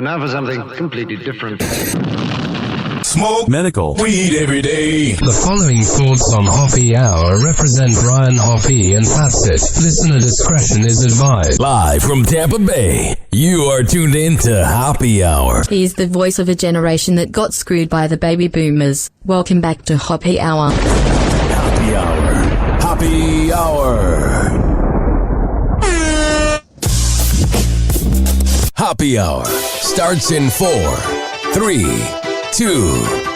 Now for something completely different. Smoke medical weed every day. The following thoughts on Hoppe Hour represent Brian Hoppe and Facet. Listener discretion is advised. Live from Tampa Bay, you are tuned in to Hoppe Hour. He's the voice of a generation that got screwed by the baby boomers. Welcome back to Hoppe Hour. Hoppe Hour. Hoppe Hour. Hoppe Hour starts in 4, 3, 2,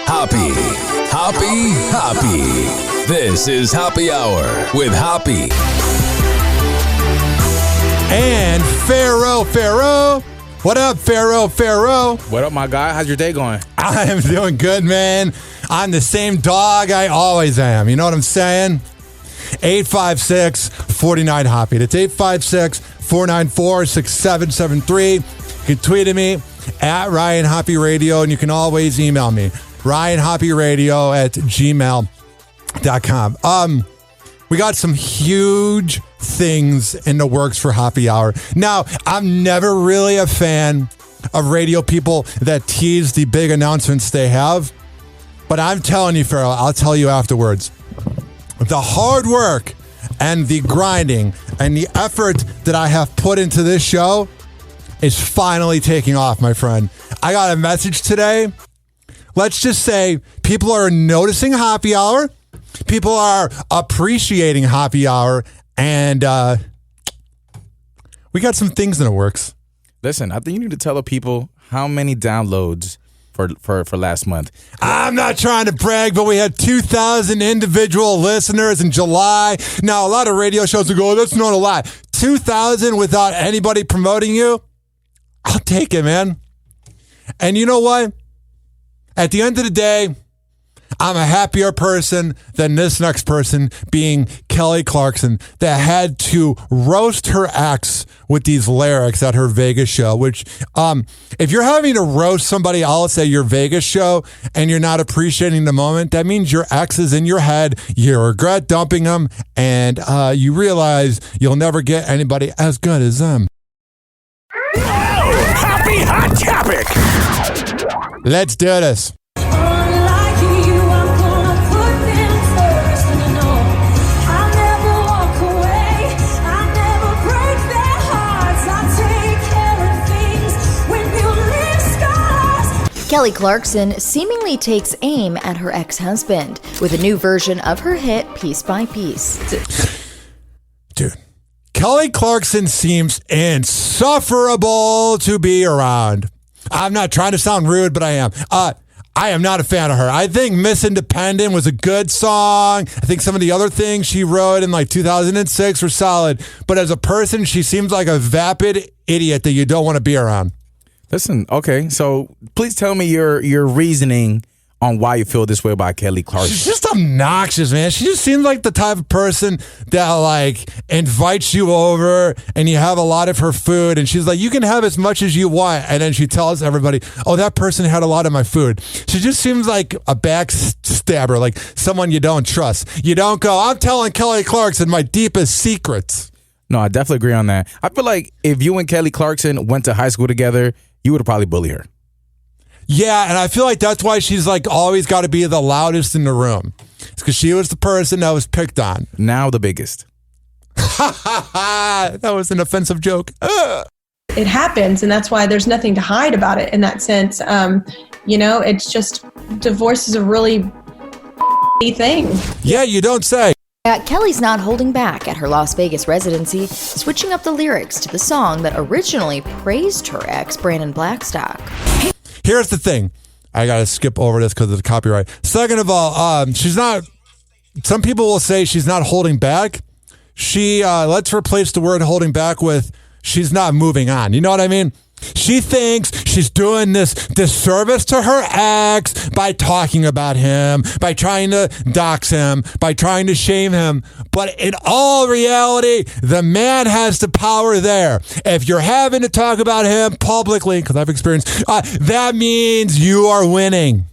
Hoppe. Hoppe, Hoppe. This is Hoppe Hour with Hoppe. And Pharaoh. What up, Pharaoh? What up, my guy? How's your day going? I am doing good, man. I'm the same dog I always am. You know what I'm saying? 856-49-HOPPE. That's 856-494-6773. You can tweet at me at Ryan Hoppe Radio, and you can always email me, ryanhopperadio@gmail.com. We got some huge things in the works for Hoppe Hour. Now, I'm never really a fan of radio people that tease the big announcements they have, but I'm telling you, Pharaoh, I'll tell you afterwards. The hard work and the grinding and the effort that I have put into this show is finally taking off, my friend. I got a message today. Let's just say people are noticing Hoppe Hour. People are appreciating Hoppe Hour. And we got some things in the works. Listen, I think you need to tell the people how many downloads for last month. I'm not trying to brag, but we had 2,000 individual listeners in July. Now, a lot of radio shows will go, that's not a lot. 2,000 without anybody promoting you? I'll take it, man. And you know what? At the end of the day, I'm a happier person than this next person, being Kelly Clarkson, that had to roast her ex with these lyrics at her Vegas show, which if you're having to roast somebody else at your Vegas show and you're not appreciating the moment, that means your ex is in your head, you regret dumping them, and you realize you'll never get anybody as good as them. Hoppe Hot Topic. Let's do this. Kelly Clarkson seemingly takes aim at her ex-husband with a new version of her hit, Piece by Piece. Dude, Kelly Clarkson seems insufferable to be around. I'm not trying to sound rude, but I am. I am not a fan of her. I think Miss Independent was a good song. I think some of the other things she wrote in like 2006 were solid. But as a person, she seems like a vapid idiot that you don't want to be around. Listen, okay, so please tell me your reasoning on why you feel this way about Kelly Clarkson. She's just obnoxious, man. She just seems like the type of person that like invites you over and you have a lot of her food and she's like, you can have as much as you want. And then she tells everybody, oh, that person had a lot of my food. She just seems like a backstabber, like someone you don't trust. You don't go, I'm telling Kelly Clarkson my deepest secrets. No, I definitely agree on that. I feel like if you and Kelly Clarkson went to high school together, you would have probably bullied her. Yeah, and I feel like that's why she's like always got to be the loudest in the room. It's because she was the person that was picked on. Now the biggest. That was an offensive joke. It happens, and that's why there's nothing to hide about it in that sense. It's just, divorce is a really thing. Yeah, you don't say. Kelly's not holding back at her Las Vegas residency, switching up the lyrics to the song that originally praised her ex, Brandon Blackstock. Here's the thing. I got to skip over this because of the copyright. Second of all, she's not, some people will say she's not holding back. Let's replace the word holding back with she's not moving on. You know what I mean? She thinks she's doing this disservice to her ex by talking about him, by trying to dox him, by trying to shame him. But in all reality, the man has the power there. If you're having to talk about him publicly, because I've experienced, that means you are winning.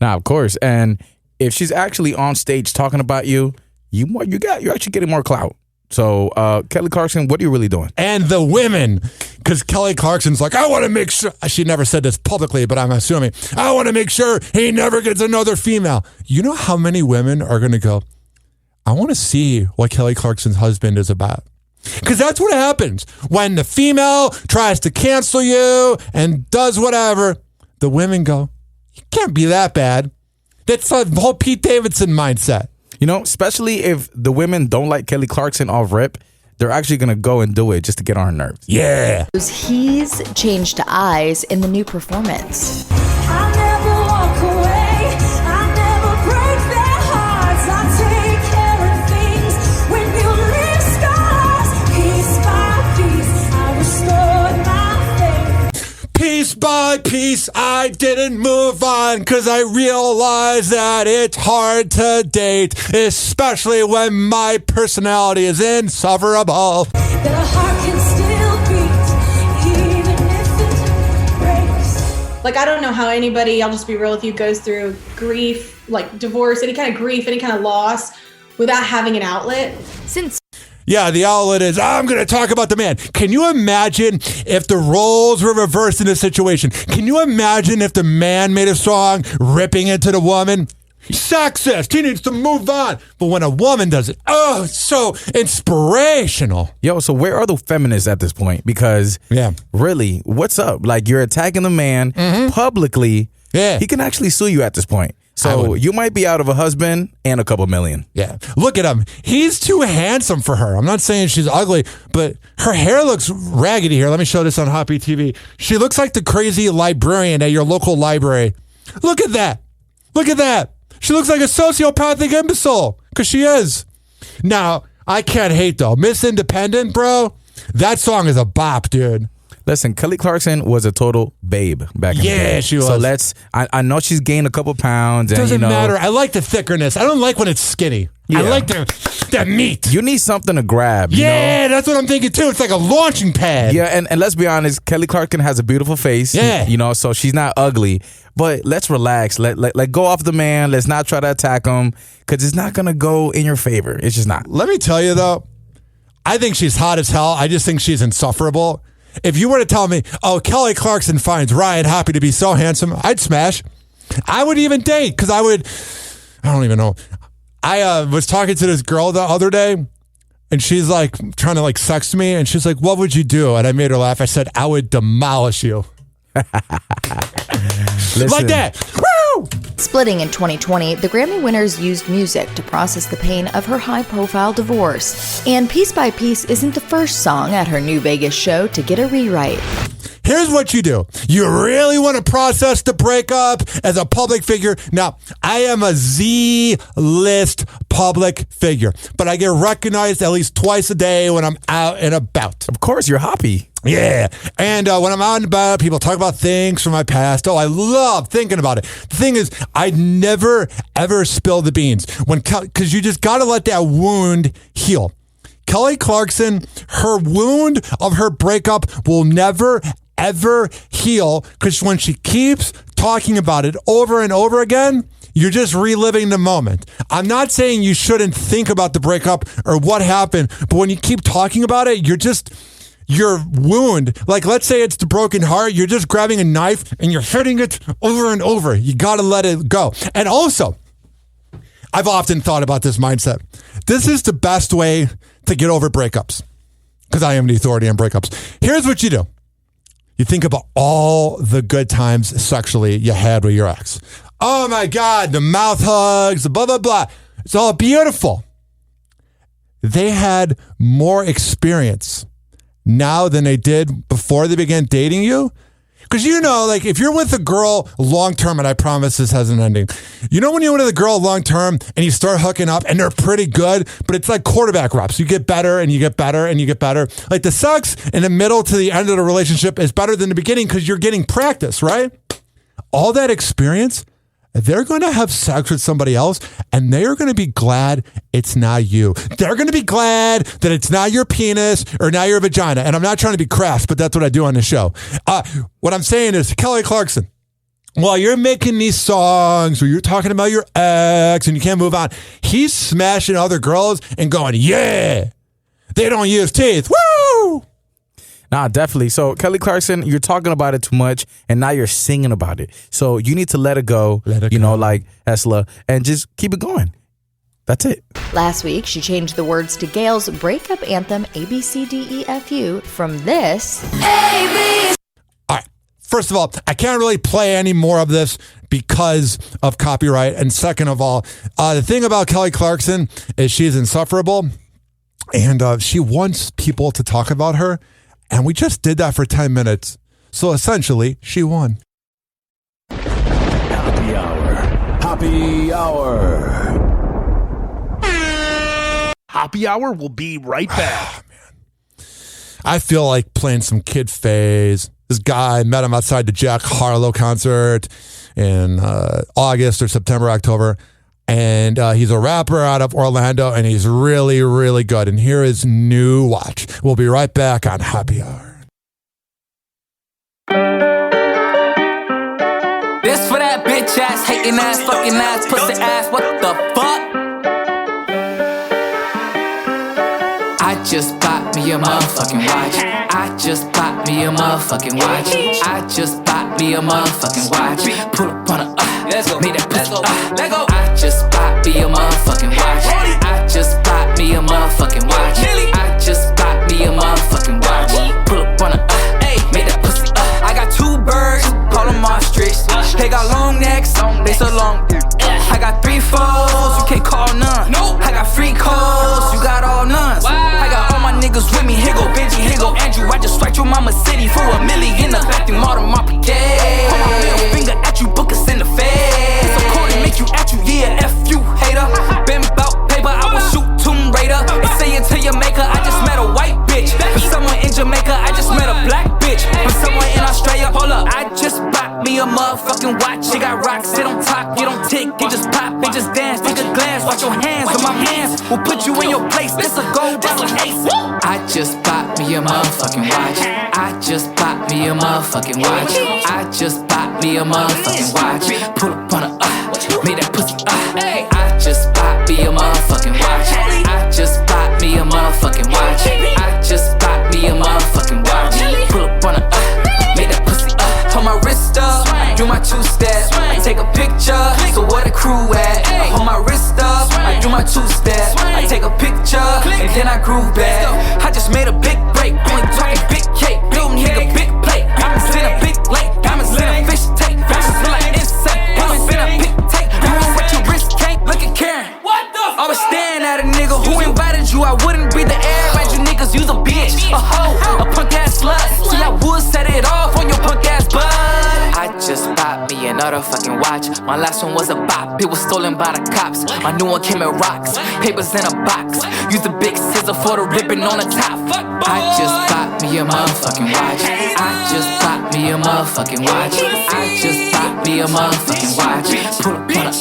Now, of course. And if she's actually on stage talking about you're actually getting more clout. So, Kelly Clarkson, what are you really doing? And the women, Because Kelly Clarkson's like, I want to make sure. She never said this publicly, but I'm assuming. I want to make sure he never gets another female. You know how many women are going to go, I want to see what Kelly Clarkson's husband is about. Because that's what happens when the female tries to cancel you and does whatever. The women go, you can't be that bad. That's the whole Pete Davidson mindset. You know, especially if the women don't like Kelly Clarkson off rip, they're actually going to go and do it just to get on her nerves. Yeah. He's changed to eyes in the new performance. I never walk away. I never break their hearts. I take care of things. When you leave scars, piece by piece, I restored my faith. Piece by piece, I didn't move on because I realized that it's hard to date, especially when my personality is insufferable. That a heart can still beat, even if it breaks. Like, I don't know how anybody, I'll just be real with you, goes through grief, like divorce, any kind of grief, any kind of loss, without having an outlet. Since Yeah, the outlet is, I'm going to talk about the man. Can you imagine if the roles were reversed in this situation? Can you imagine if the man made a song ripping into the woman? Sexist. He needs to move on. But when a woman does it, oh, it's so inspirational. Yo, so where are the feminists at this point? Because really, what's up? Like, you're attacking the man publicly. Yeah. He can actually sue you at this point. So you might be out of a husband and a couple million. Yeah. Look at him. He's too handsome for her. I'm not saying she's ugly, but her hair looks raggedy here. Let me show this on Hoppe TV. She looks like the crazy librarian at your local library. Look at that. Look at that. She looks like a sociopathic imbecile, because she is. Now, I can't hate, though. Miss Independent, bro, that song is a bop, dude. Listen, Kelly Clarkson was a total babe back in the day. Yeah, she was. So I know she's gained a couple pounds. And, Doesn't matter. I like the thickerness. I don't like when it's skinny. Yeah. I like the meat. You need something to grab. Yeah, you know? that's what I'm thinking too. It's like a launching pad. Yeah, and let's be honest, Kelly Clarkson has a beautiful face. Yeah. You know, so she's not ugly. But let's relax. Let go off the man. Let's not try to attack him, because it's not going to go in your favor. It's just not. Let me tell you, though, I think she's hot as hell. I just think she's insufferable. If you were to tell me, oh, Kelly Clarkson finds Ryan Hoppe to be so handsome, I'd smash. I would even date, because I don't even know. I was talking to this girl the other day, and she's like trying to like sex me, and she's like, what would you do? And I made her laugh. I said, I would demolish you. Like that. Woo! splitting in 2020, the Grammy winners used music to process the pain of her high-profile divorce. And Piece by Piece isn't the first song at her new Vegas show to get a rewrite. Here's what you do. You really want to process the breakup as a public figure? Now, I am a Z-list public figure, but I get recognized at least twice a day when I'm out and about. Of course, you're Hoppe. Yeah. And when I'm out and about, people talk about things from my past. Oh, I love thinking about it. The thing is, I never, ever spill the beans because you just got to let that wound heal. Kelly Clarkson, her wound of her breakup will never, ever heal because when she keeps talking about it over and over again, you're just reliving the moment. I'm not saying you shouldn't think about the breakup or what happened, but when you keep talking about it, your wound, like let's say it's the broken heart, you're just grabbing a knife and you're hitting it over and over. You got to let it go. And also, I've often thought about this mindset. This is the best way to get over breakups because I am the authority on breakups. Here's what you do. You think about all the good times sexually you had with your ex. Oh my God, the mouth hugs, the blah, blah, blah. It's all beautiful. They had more experience now than they did before they began dating you. Because like if you're with a girl long term, and I promise this has an ending. You know when you're with a girl long term and you start hooking up and they're pretty good, but it's like quarterback reps. You get better and you get better and you get better. Like the sex in the middle to the end of the relationship is better than the beginning because you're getting practice, right? All that experience, they're going to have sex with somebody else and they are going to be glad it's not you. They're going to be glad that it's not your penis or not your vagina. And I'm not trying to be crass, but that's what I do on the show. What I'm saying is, Kelly Clarkson, while you're making these songs where you're talking about your ex and you can't move on, he's smashing other girls and going, yeah, they don't use teeth. Woo! Nah, definitely. So Kelly Clarkson, you're talking about it too much, and now you're singing about it. So you need to let it go. Like Esla, and just keep it going. That's it. Last week, she changed the words to Gail's breakup anthem ABCDEFU from this. All right. First of all, I can't really play any more of this because of copyright. And second of all, the thing about Kelly Clarkson is she's insufferable, and she wants people to talk about her. And we just did that for 10 minutes. So essentially, she won. Happy Hour. Happy Hour. Happy Hour will be right back. I feel like playing some Kid Phase. This guy, met him outside the Jack Harlow concert in August or September, October. And he's a rapper out of Orlando, and he's really, really good. And here is New Watch. We'll be right back on Happy Hour. This for that bitch ass, hating ass, fucking ass, pussy ass, what the fuck? I just bought me a motherfucking watch. I just bought me a motherfucking watch. I just bought me a motherfucking watch. Pull up on a made that pussy let go. I just bought me a motherfucking watch. I just bought me a motherfucking watch. I just bought me a motherfucking watch. Pull up on a made that pussy I got 2 birds, call them ostrich. They got long necks, they so long. I got 3 foes, you can't call none. I got free calls, you got all nuns. I got all my niggas with me, here go Benji, here go Andrew. I just swiped your mama city for $1 million in the bathroom, all the mop yeah. Put my middle finger at you, book us in the face. It's so cold to make you at you, yeah, F you, hater. Been bout paper, I will shoot Tomb Raider. And say it to your maker, I just met a white bitch. From someone in Jamaica, I just met a black bitch. From someone in Australia, hold up, I just bought me a motherfucking watch. It got rocks, sit on top, you don't tick, it just pop, it just dance, take a glance, watch your hands on my hands. We'll put you in your place, this a gold dollar ace. I just bought me a motherfucking watch. I just bought me a motherfucking watch. I just bought me a motherfucking watch. Pull up on a made that pussy I just bought me a motherfucking watch. I just bought me a motherfucking watch. I just bought me a motherfucking watch. Pull up on a made that pussy hold my wrist up, do my 2-step. I take a picture, so where the crew at? I hold my wrist up, I do my 2-step. I take a picture, and then I groove back. I just made a big break, only talking big cake. Little nigga, big plate. Diamonds in a big lake, diamonds in a fish tank. Diamonds feel like insane, diamonds in a big tank. You want what your wrist can't? Look at Karen. Always staring at a nigga who invited you. I wouldn't breathe the air, but you niggas use a bitch, a hoe, a punk ass slut. See, I would set it off on your punk ass butt. I just bought me another fucking watch. My last one was a bop, it was stolen by the cops. My new one came in rocks, papers in a box. Use a big scissor for the ribbon on the top. I just bought me a motherfucking watch. I just bought me a motherfucking watch. I just bought me a motherfucking watch. Pull up on a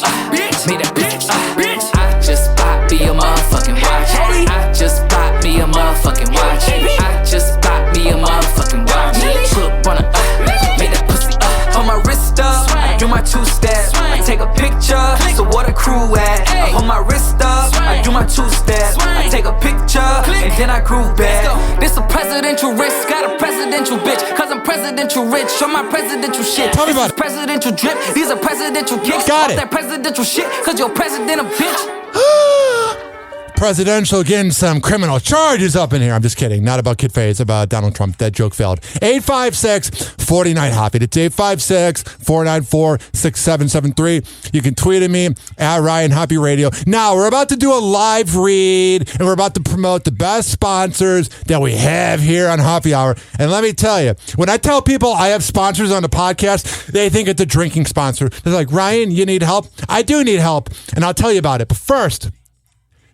made that bitch I just bought me a motherfucking watch. I just bought me a motherfucking watch. I just bought me a motherfucking watch. Pull up on a made that pussy hold my wrist up, I do my 2-step. I take a picture, so where the crew at? I hold my wrist up, I do my 2-step. I take a picture, and then I groove back. This a presidential risk, got a presidential bitch. Cause I'm presidential rich, show my presidential shit. Tell me about it. Presidential drip, these are presidential kicks. Got it. That presidential shit, cause your president a bitch. Presidential getting some criminal charges up in here. I'm just kidding. Not about Kid Phase, about Donald Trump. That joke failed. 856-49-HOPPY. It's 856-494-6773. You can tweet at me at Ryan Hoppe Radio. Now, we're about to do a live read, and we're about to promote the best sponsors that we have here on Happy Hour. And let me tell you, when I tell people I have sponsors on the podcast, they think it's a drinking sponsor. They're like, Ryan, you need help? I do need help, and I'll tell you about it. But first,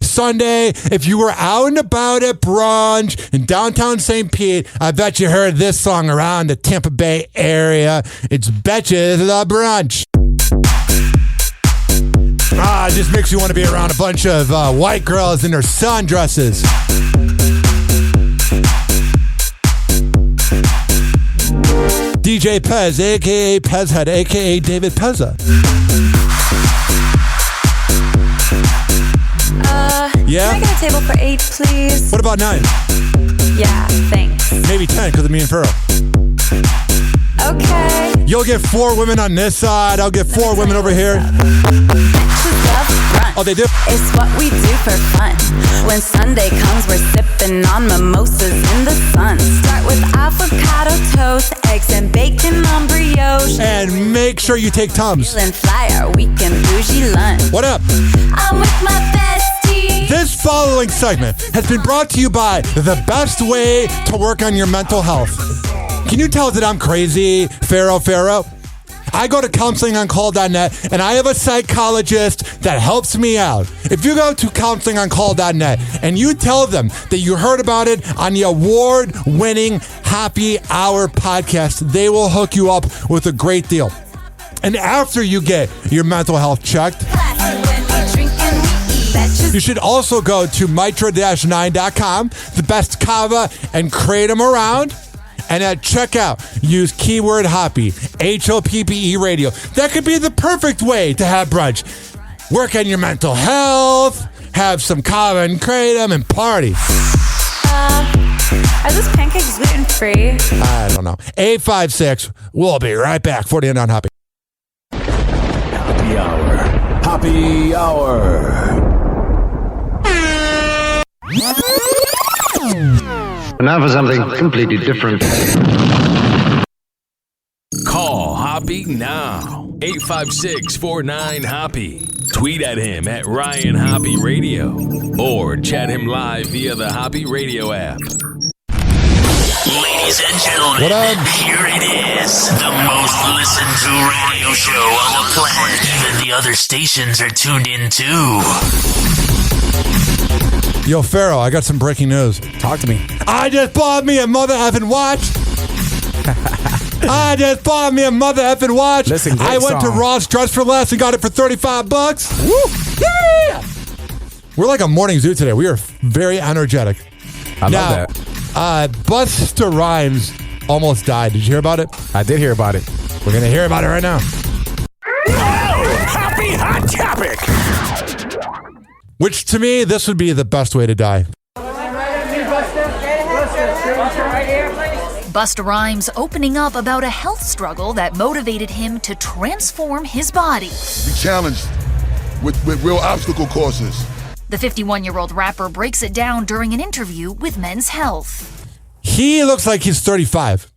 Sunday, if you were out and about at brunch in downtown St. Pete, I bet you heard this song around the Tampa Bay area. It's Betches the Brunch. It just makes you want to be around a bunch of white girls in their sundresses. DJ Pez, a.k.a. Pezhead, a.k.a. David Pezza. Yeah? Can I get a table for 8, please? What about 9? Yeah, thanks. Maybe 10 because of me and Farrell. Okay. You'll get 4 women on this side. I'll get 4 women over here. Oh, they do? It's what we do for fun. When Sunday comes, we're sipping on mimosas in the sun. Start with avocado toast, eggs and bacon on brioche. And make sure you take Tums. Feeling flyer, weekend bougie lunch. What up? I'm with my bestie. This following segment has been brought to you by the best way to work on your mental health. Can you tell that I'm crazy, Pharaoh? I go to counselingoncall.net and I have a psychologist that helps me out. If you go to counselingoncall.net and you tell them that you heard about it on the award-winning Happy Hour podcast, they will hook you up with a great deal. And after you get your mental health checked, you should also go to mitra-9.com, the best Kava and Kratom around. And at checkout, use keyword Hoppe, Hoppe radio. That could be the perfect way to have brunch. Work on your mental health, have some Kava and Kratom, and party. Are those pancakes gluten-free? I don't know. 856. We'll be right back. 49 on Hoppe. Happy Hour. Happy Hour. Now for something completely different. Call Hoppe now. 856-49-HOPPE. Tweet at him at Ryan Hoppe Radio. Or chat him live via the Hoppe Radio app. Ladies and gentlemen, what up? Here it is. The most listened to radio show on the planet. Even the other stations are tuned in too. Yo, Pharaoh, I got some breaking news. Talk to me. I just bought me a mother effing watch. Listen, I went to Ross Dress for Less and got it for $35. Woo! Yeah! We're like a morning zoo today. We are very energetic. I love that. Busta Rhymes almost died. Did you hear about it? I did hear about it. We're going to hear about it right now. Happy Hot Topic. Which, to me, this would be the best way to die. Busta Rhymes opening up about a health struggle that motivated him to transform his body. Be challenged with real obstacle courses. The 51-year-old rapper breaks it down during an interview with Men's Health. He looks like he's 35.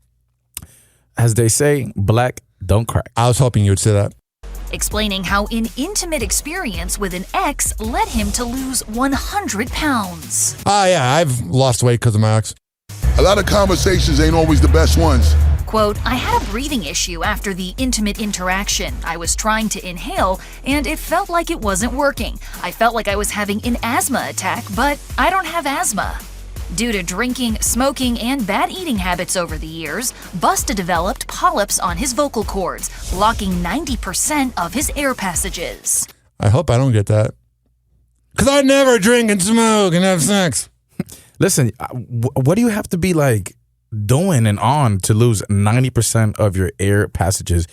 As they say, black don't crack. I was hoping you would say that. Explaining how an intimate experience with an ex led him to lose 100 pounds. Yeah, I've lost weight because of my ex. A lot of conversations ain't always the best ones. Quote, I had a breathing issue after the intimate interaction. I was trying to inhale, and it felt like it wasn't working. I felt like I was having an asthma attack, but I don't have asthma. Due to drinking, smoking, and bad eating habits over the years, Busta developed polyps on his vocal cords, blocking 90% of his air passages. I hope I don't get that. Because I never drink and smoke and have sex. Listen, what do you have to be like doing and on to lose 90% of your air passages?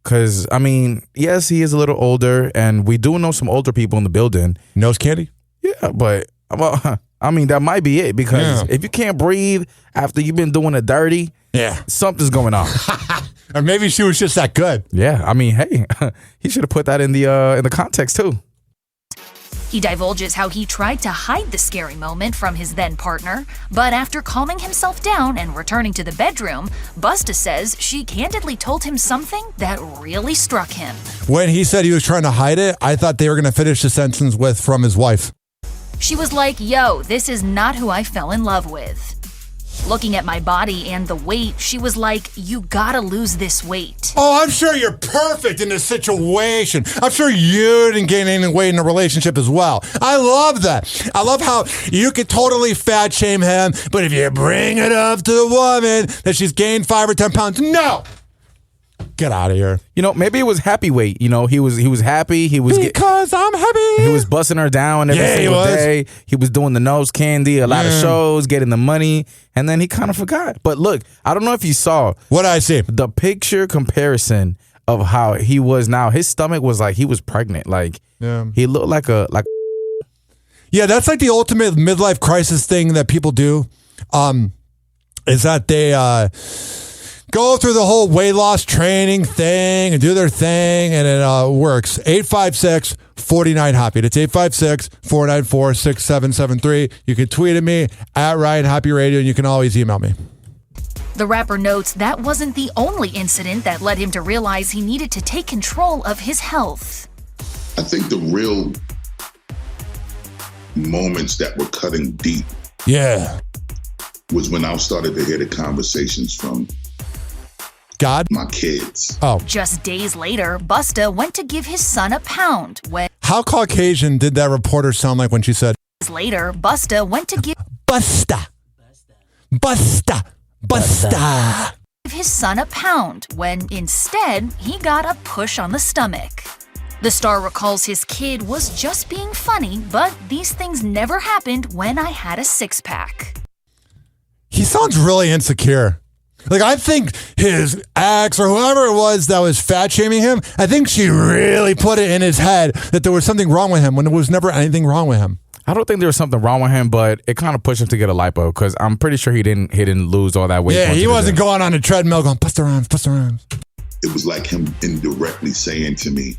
Because, I mean, yes, he is a little older, and we do know some older people in the building. Nose candy? Yeah, but, well, I mean, that might be it. Because if you can't breathe after you've been doing it dirty, something's going on. Or maybe she was just that good. Yeah, I mean, hey, he should have put that in the context, too. He divulges how he tried to hide the scary moment from his then partner, but after calming himself down and returning to the bedroom, Busta says she candidly told him something that really struck him. When he said he was trying to hide it, I thought they were going to finish the sentence with from his wife. She was like, yo, this is not who I fell in love with. Looking at my body and the weight, she was like, you gotta lose this weight. Oh, I'm sure you're perfect in this situation. I'm sure you didn't gain any weight in a relationship as well. I love that. I love how you could totally fat shame him, but if you bring it up to the woman that she's gained 5 or 10 pounds, no! Get out of here. You know, maybe it was happy weight. You know, he was happy. Because I'm happy. He was busting her down every single day. He was doing the nose candy, a lot of shows, getting the money, and then he kind of forgot. But look, I don't know if you saw. What did I see? The picture comparison of how he was now. His stomach was like he was pregnant. Like he looked like a. Yeah, that's like the ultimate midlife crisis thing that people do. is that they go through the whole weight loss training thing and do their thing, and it works. 856-49-HOPPY. That's 856-494-6773. You can tweet at me at Ryan Hoppy Radio, and you can always email me. The rapper notes that wasn't the only incident that led him to realize he needed to take control of his health. I think the real moments that were cutting deep was when I started to hear the conversations from God, my kids. Oh. Just days later, Busta went to give his son a pound when... How Caucasian did that reporter sound like when she said... Later, Busta went to give... Busta. Give his son a pound when instead he got a push on the stomach. The star recalls his kid was just being funny, but these things never happened when I had a six-pack. He sounds really insecure. Like, I think his ex or whoever it was that was fat shaming him, I think she really put it in his head that there was something wrong with him when there was never anything wrong with him. I don't think there was something wrong with him, but it kind of pushed him to get a lipo because I'm pretty sure he didn't lose all that weight. Yeah, he wasn't going on a treadmill going, bust around. It was like him indirectly saying to me,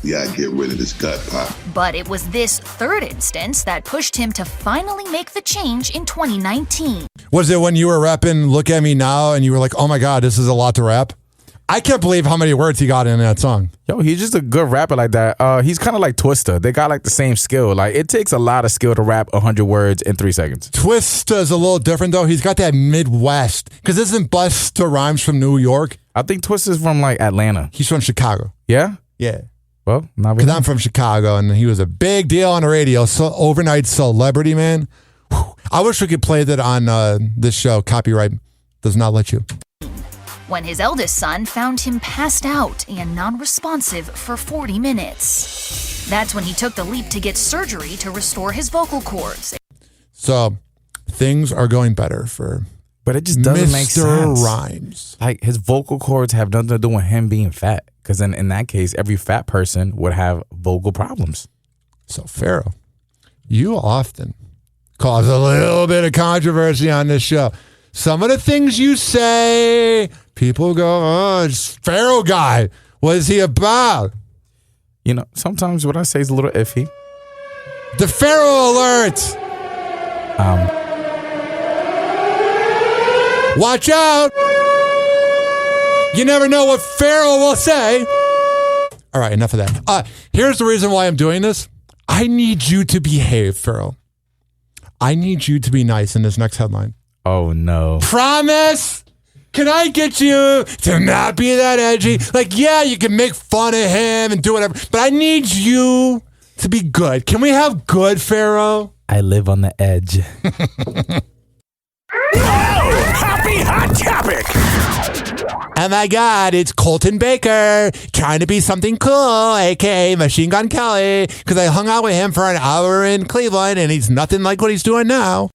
yeah, get rid of this gut pop. But it was this third instance that pushed him to finally make the change in 2019. Was it when you were rapping Look At Me Now and you were like, oh my God, this is a lot to rap? I can't believe how many words he got in that song. Yo, he's just a good rapper like that. He's kind of like Twista. They got like the same skill. Like, it takes a lot of skill to rap 100 words in 3 seconds. Twista's a little different though. He's got that Midwest. Because isn't Busta Rhymes from New York? I think Twista's from like Atlanta. He's from Chicago. Yeah? Yeah. Well, not because I'm from Chicago, and he was a big deal on the radio. So overnight celebrity, man. Whew. I wish we could play that on this show. Copyright does not let you. When his eldest son found him passed out and non-responsive for 40 minutes. That's when he took the leap to get surgery to restore his vocal cords. So things are going better for But it just doesn't make sense. Mr. Rhymes. Like, his vocal cords have nothing to do with him being fat. Because then in that case, every fat person would have vocal problems. So, Pharaoh, you often cause a little bit of controversy on this show. Some of the things you say, people go, oh, it's Pharaoh guy. What is he about? You know, sometimes what I say is a little iffy. The Pharaoh alert! Watch out! You never know what Pharaoh will say. All right, enough of that. Here's the reason why I'm doing this. I need you to behave, Pharaoh. I need you to be nice in this next headline. Oh, no. Promise? Can I get you to not be that edgy? Like, yeah, you can make fun of him and do whatever, but I need you to be good. Can we have good, Pharaoh? I live on the edge. Happy Hot Topic! Oh my God, it's Colton Baker trying to be something cool, aka Machine Gun Kelly, because I hung out with him for an hour in Cleveland and he's nothing like what he's doing now.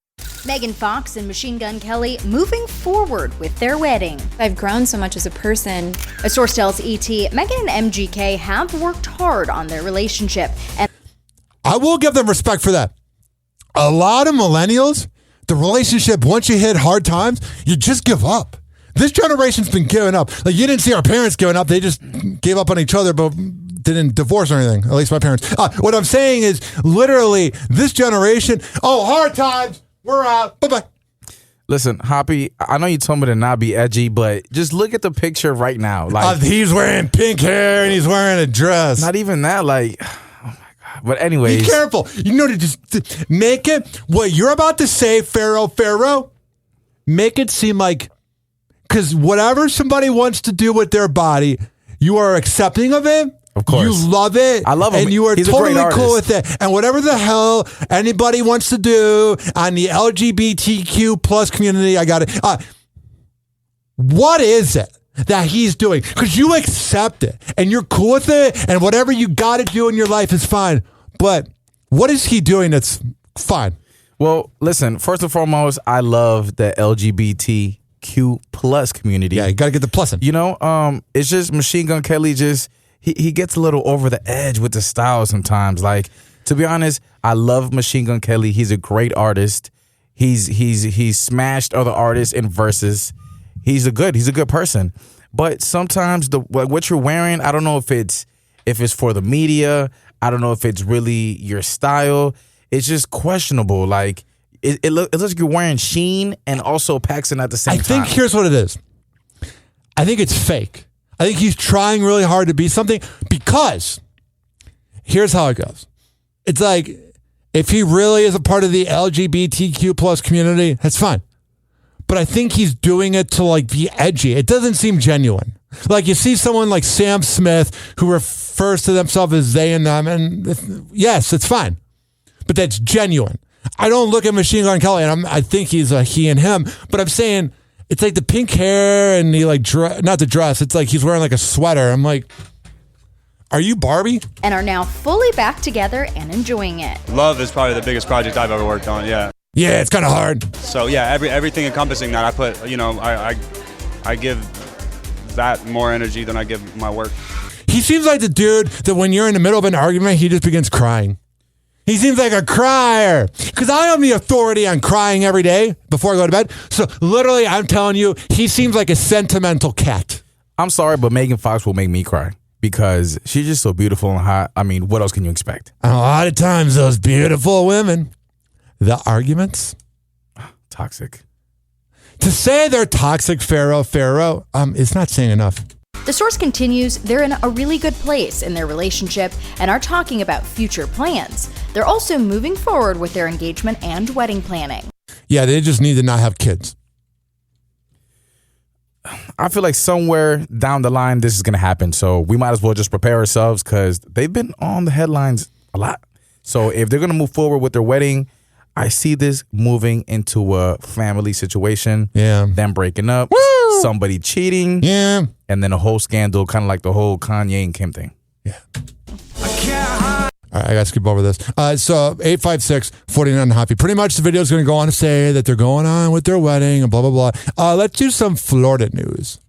Megan Fox and Machine Gun Kelly moving forward with their wedding. I've grown so much as a person. A source tells ET, Megan and MGK have worked hard on their relationship. And I will give them respect for that. A lot of millennials, the relationship, once you hit hard times, you just give up. This generation's been giving up. Like, you didn't see our parents giving up. They just gave up on each other, but didn't divorce or anything. At least my parents. What I'm saying is, literally, this generation, hard times, we're out. Bye-bye. Listen, Hoppy, I know you told me to not be edgy, but just look at the picture right now. Like, he's wearing pink hair and he's wearing a dress. Not even that, like, oh my God. But anyways. Be careful. You know, to just make it, what you're about to say, Pharaoh, make it seem like, because whatever somebody wants to do with their body, you are accepting of it. Of course. You love it. I love him. And you are He's totally a great cool artist. with it. And whatever the hell anybody wants to do on the LGBTQ plus community, I got it. What is it that he's doing? Because you accept it and you're cool with it, and whatever you got to do in your life is fine. But what is he doing that's fine? Well, listen, first and foremost, I love the LGBTQ plus community. Yeah, you got to get the plus in. You know, it's just Machine Gun Kelly just... He gets a little over the edge with the style sometimes. Like, to be honest, I love Machine Gun Kelly. He's a great artist. He's smashed other artists in verses. He's a good person. But sometimes what you're wearing, I don't know if it's for the media. I don't know if it's really your style. It's just questionable. Like it looks like you're wearing Sheen and also Paxson at the same time. I think here's what it is. I think it's fake. I think he's trying really hard to be something because here's how it goes. It's like if he really is a part of the LGBTQ plus community, that's fine. But I think he's doing it to like be edgy. It doesn't seem genuine. Like you see someone like Sam Smith who refers to themselves as they and them, and yes, it's fine. But that's genuine. I don't look at Machine Gun Kelly and I think he's a he and him, but I'm saying it's like the pink hair and he like not the dress. It's like he's wearing like a sweater. I'm like, are you Barbie? And are now fully back together and enjoying it. Love is probably the biggest project I've ever worked on. Yeah. Yeah, it's kind of hard. So yeah, everything encompassing that I put, I give that more energy than I give my work. He seems like the dude that when you're in the middle of an argument, he just begins crying. He seems like a crier. Because I am the authority on crying every day before I go to bed. So literally, I'm telling you, he seems like a sentimental cat. I'm sorry, but Megan Fox will make me cry because she's just so beautiful and hot. I mean, what else can you expect? A lot of times, those beautiful women, the arguments, toxic. To say they're toxic, Pharaoh, is not saying enough. The source continues, they're in a really good place in their relationship and are talking about future plans. They're also moving forward with their engagement and wedding planning. Yeah, they just need to not have kids. I feel like somewhere down the line, this is going to happen. So we might as well just prepare ourselves because they've been on the headlines a lot. So if they're going to move forward with their wedding, I see this moving into a family situation. Yeah. Them breaking up. Woo! Somebody cheating. Yeah. And then a whole scandal, kind of like the whole Kanye and Kim thing. Yeah. All right, I got to skip over this. So 856-49-HOPPY. Pretty much the video is going to go on to say that they're going on with their wedding and blah, blah, blah. Let's do some Florida news.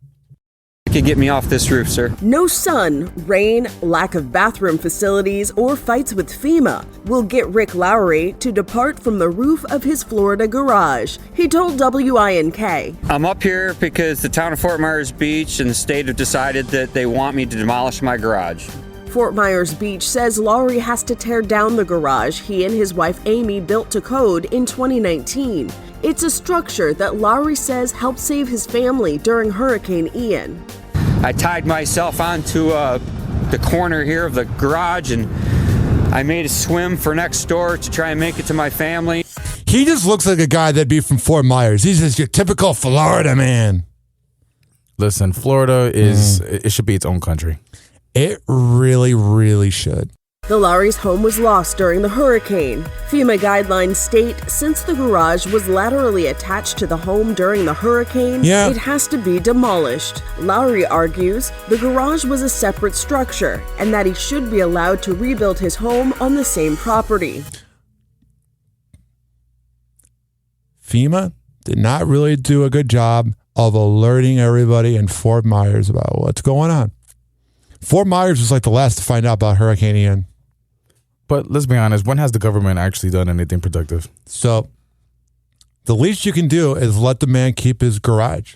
You can get me off this roof, sir. No sun, rain, lack of bathroom facilities, or fights with FEMA will get Rick Lowry to depart from the roof of his Florida garage. He told WINK. I'm up here because the town of Fort Myers Beach and the state have decided that they want me to demolish my garage. Fort Myers Beach says Lowry has to tear down the garage he and his wife Amy built to code in 2019. It's a structure that Lowry says helped save his family during Hurricane Ian. I tied myself onto the corner here of the garage and I made a swim for next door to try and make it to my family. He just looks like a guy that'd be from Fort Myers. He's just your typical Florida man. Listen, Florida it should be its own country. It really, really should. The Lowry's home was lost during the hurricane. FEMA guidelines state since the garage was laterally attached to the home during the hurricane, it has to be demolished. Lowry argues the garage was a separate structure and that he should be allowed to rebuild his home on the same property. FEMA did not really do a good job of alerting everybody in Fort Myers about what's going on. Fort Myers was like the last to find out about Hurricane Ian. But let's be honest, when has the government actually done anything productive? So the least you can do is let the man keep his garage.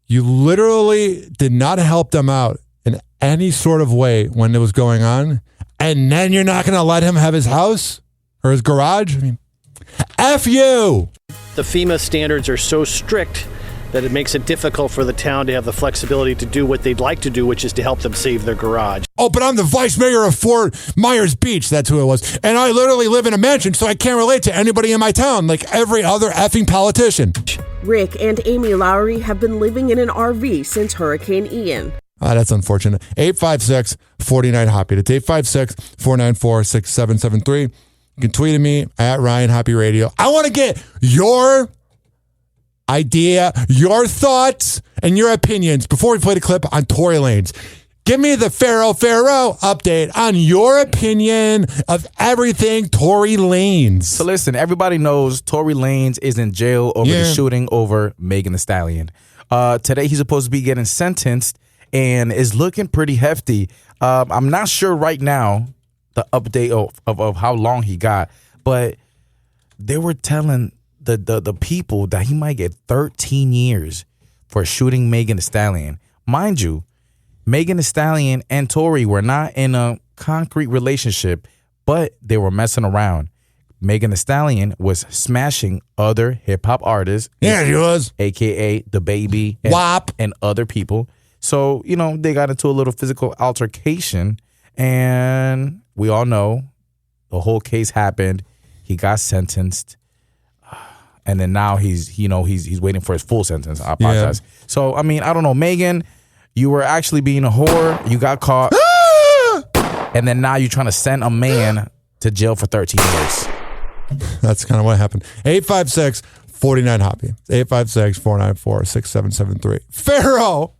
You literally did not help them out in any sort of way when it was going on. And then you're not going to let him have his house or his garage? I mean, F you! The FEMA standards are so strict that it makes it difficult for the town to have the flexibility to do what they'd like to do, which is to help them save their garage. Oh, but I'm the vice mayor of Fort Myers Beach. That's who it was. And I literally live in a mansion, so I can't relate to anybody in my town like every other effing politician. Rick and Amy Lowry have been living in an RV since Hurricane Ian. That's unfortunate. 856-49-HOPPY. That's 856-494-6773. You can tweet at me at Ryan Hoppy Radio. I want to get your idea, your thoughts, and your opinions before we play the clip on Tory Lanez. Give me the Pharaoh update on your opinion of everything Tory Lanez. So listen, everybody knows Tory Lanez is in jail over the shooting over Megan Thee Stallion. Today he's supposed to be getting sentenced and is looking pretty hefty. I'm not sure right now the update of how long he got, but they were telling the people that he might get 13 years for shooting Megan Thee Stallion. Mind you, Megan Thee Stallion and Tory were not in a concrete relationship, but they were messing around. Megan Thee Stallion was smashing other hip hop artists. Yeah, she was. AKA The Baby and, WAP. And other people. So, they got into a little physical altercation, and we all know the whole case happened. He got sentenced. And then now he's waiting for his full sentence. I apologize. Yeah. So, I don't know, Megan, you were actually being a whore. You got caught. And then now you're trying to send a man to jail for 13 years. That's kind of what happened. 856-49-HOPPY. 856-494-6773. Pharaoh,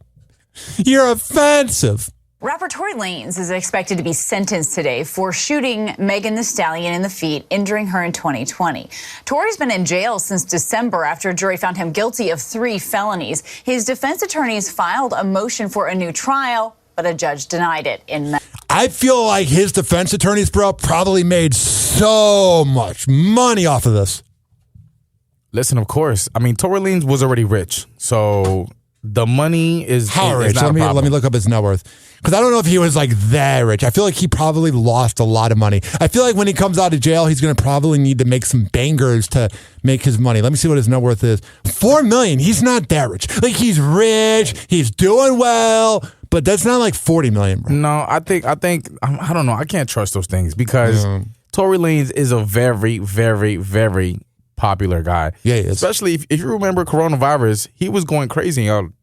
you're offensive. Rapper Tory Lanez is expected to be sentenced today for shooting Megan Thee Stallion in the feet, injuring her in 2020. Tory's been in jail since December after a jury found him guilty of 3 felonies. His defense attorneys filed a motion for a new trial, but a judge denied it in May. I feel like his defense attorneys, bro, probably made so much money off of this. Listen, of course. Tory Lanez was already rich, so the money is how is rich? not Let me look up his net worth. Because I don't know if he was like that rich. I feel like he probably lost a lot of money. I feel like when he comes out of jail, he's going to probably need to make some bangers to make his money. Let me see what his net worth is. $4 million. He's not that rich. Like, he's rich. He's doing well. But that's not like $40 million, bro. No, I think I don't know. I can't trust those things because Tory Lanez is a very, very, very popular guy. Yeah, he is. Especially if you remember coronavirus, he was going crazy on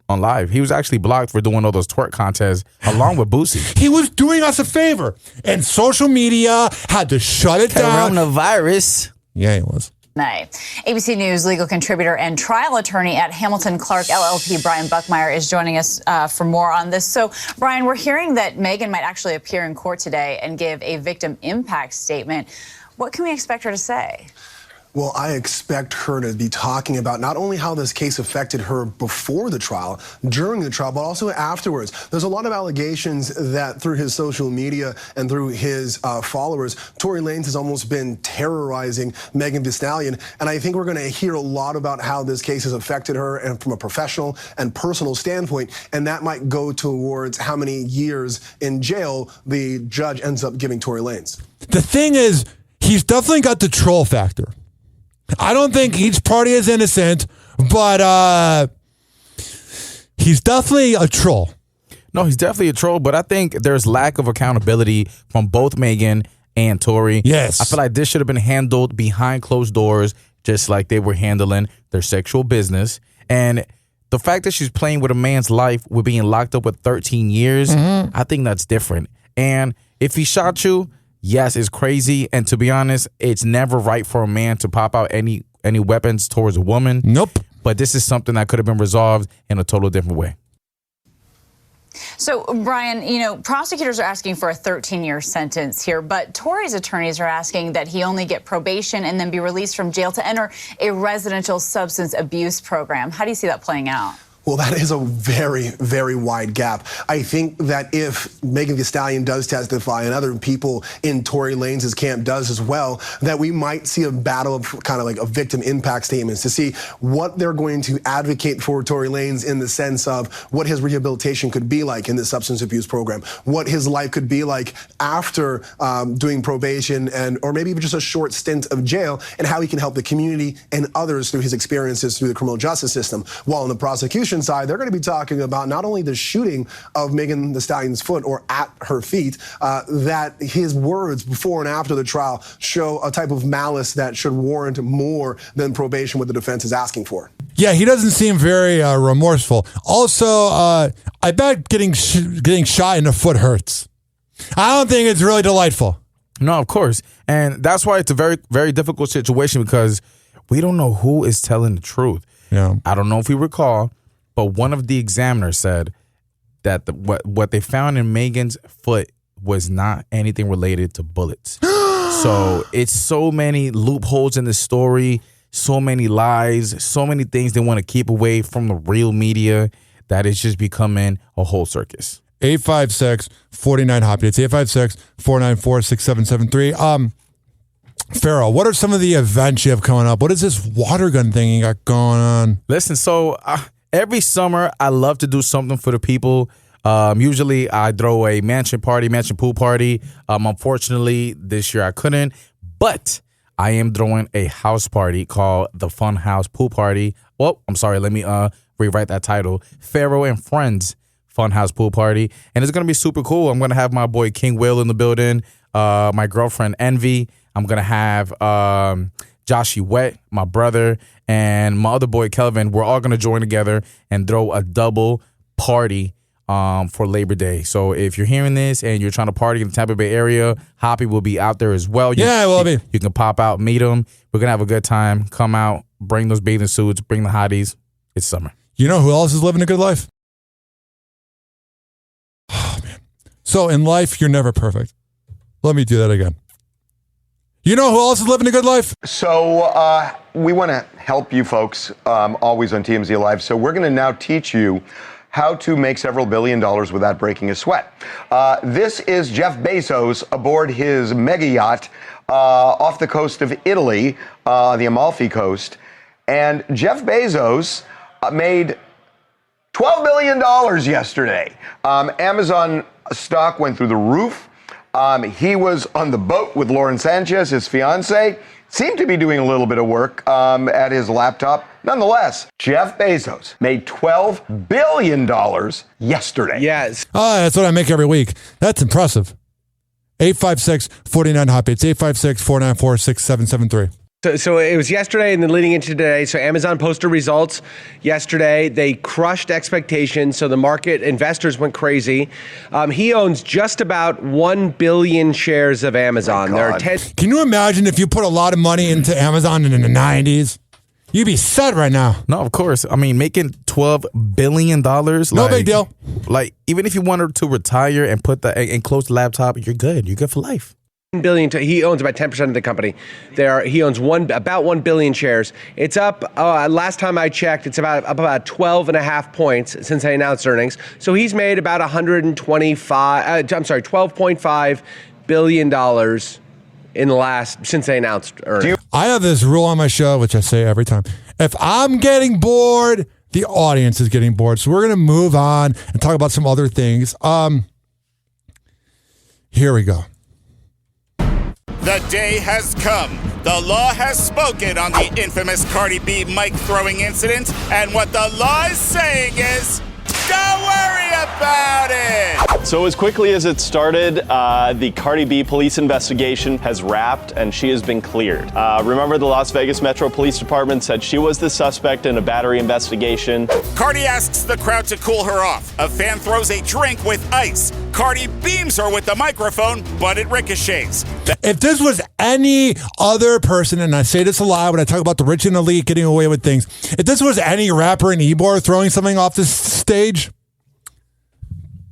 live. He was actually blocked for doing all those twerk contests along with Boosie. He was doing us a favor, and social media had to shut it down. Coronavirus. Yeah, he was. May. ABC News legal contributor and trial attorney at Hamilton Clark LLP, Brian Buckmeyer, is joining us for more on this. So, Brian, we're hearing that Megan might actually appear in court today and give a victim impact statement. What can we expect her to say? Well, I expect her to be talking about not only how this case affected her before the trial, during the trial, but also afterwards. There's a lot of allegations that through his social media and through his followers, Tory Lanez has almost been terrorizing Megan Thee Stallion. And I think we're going to hear a lot about how this case has affected her and from a professional and personal standpoint. And that might go towards how many years in jail the judge ends up giving Tory Lanez. The thing is, he's definitely got the troll factor. I don't think each party is innocent, but he's definitely a troll. No, he's definitely a troll, but I think there's lack of accountability from both Megan and Tory. Yes. I feel like this should have been handled behind closed doors, just like they were handling their sexual business. And the fact that she's playing with a man's life with being locked up with 13 years, I think that's different. And if he shot you, yes, it's crazy, and to be honest, it's never right for a man to pop out any weapons towards a woman. Nope. But this is something that could have been resolved in a total different way. So, Brian, prosecutors are asking for a 13-year sentence here, but Tory's attorneys are asking that he only get probation and then be released from jail to enter a residential substance abuse program. How do you see that playing out? Well, that is a very, very wide gap. I think that if Megan Thee Stallion does testify and other people in Tory Lanez's camp does as well, that we might see a battle of kind of like a victim impact statements to see what they're going to advocate for Tory Lanez in the sense of what his rehabilitation could be like in the substance abuse program, what his life could be like after doing probation or maybe even just a short stint of jail, and how he can help the community and others through his experiences through the criminal justice system. While in the prosecution side, they're going to be talking about not only the shooting of Megan Thee Stallion's foot or at her feet, that his words before and after the trial show a type of malice that should warrant more than probation, what the defense is asking for. Yeah, he doesn't seem very remorseful. Also, I bet getting shot in the foot hurts. I don't think it's really delightful. No, of course. And that's why it's a very, very difficult situation, because we don't know who is telling the truth. Yeah. I don't know if you recall, but one of the examiners said that what they found in Megan's foot was not anything related to bullets. So it's so many loopholes in the story, so many lies, so many things they want to keep away from the real media, that it's just becoming a whole circus. 856-49-HOPPY. It's 856-494-6773. Pharaoh, what are some of the events you have coming up? What is this water gun thing you got going on? Listen, so every summer I love to do something for the people. Usually I throw a mansion pool party. Unfortunately, this year I couldn't, but I am throwing a house party called the Fun House Pool Party. Oh, I'm sorry. Let me rewrite that title. Pharaoh and Friends Fun House Pool Party. And it's going to be super cool. I'm going to have my boy King Will in the building, my girlfriend Envy. I'm going to have Joshy Wet, my brother, and my other boy Kelvin. We're all going to join together and throw a double party for Labor Day. So if you're hearing this and you're trying to party in the Tampa Bay area, Hoppy will be out there as well. You can pop out, meet him. We're going to have a good time. Come out, bring those bathing suits, bring the hotties. It's summer. You know who else is living a good life? Oh, man. So in life, you're never perfect. Let me do that again. You know who else is living a good life? So we want to help you folks always on TMZ Live. So we're going to now teach you how to make several $1 billion without breaking a sweat. This is Jeff Bezos aboard his mega yacht off the coast of Italy, the Amalfi Coast. And Jeff Bezos made $12 billion yesterday. Amazon stock went through the roof. He was on the boat with Lauren Sanchez, his fiance, seemed to be doing a little bit of work at his laptop. Nonetheless, Jeff Bezos made $12 billion yesterday. Yes. Oh, that's what I make every week. That's impressive. 856-49-HOPPY. It's 856-494-6773. So it was yesterday and then leading into today. So Amazon posted results yesterday. They crushed expectations. So the market investors went crazy. He owns just about 1 billion shares of Amazon. There are 10. Can you imagine if you put a lot of money into Amazon in the 90s? You'd be set right now. No, of course. I mean, making $12 billion. No big deal. Like, even if you wanted to retire and and close the laptop, you're good. You're good for life. Billion. He owns about 10% of the company. He owns about 1 billion shares. It's up. Last time I checked, it's up about 12.5 points since I announced earnings. So he's made about $12.5 billion since they announced earnings. I have this rule on my show, which I say every time. If I'm getting bored, the audience is getting bored. So we're going to move on and talk about some other things. Here we go. The day has come. The law has spoken on the infamous Cardi B mic throwing incident, and what the law is saying is, don't worry about it! So as quickly as it started, the Cardi B police investigation has wrapped and she has been cleared. Remember, the Las Vegas Metro Police Department said she was the suspect in a battery investigation. Cardi asks the crowd to cool her off. A fan throws a drink with ice. Cardi beams her with the microphone, but it ricochets. If this was any other person, and I say this a lot when I talk about the rich and elite getting away with things, if this was any rapper in Ybor throwing something off the stage,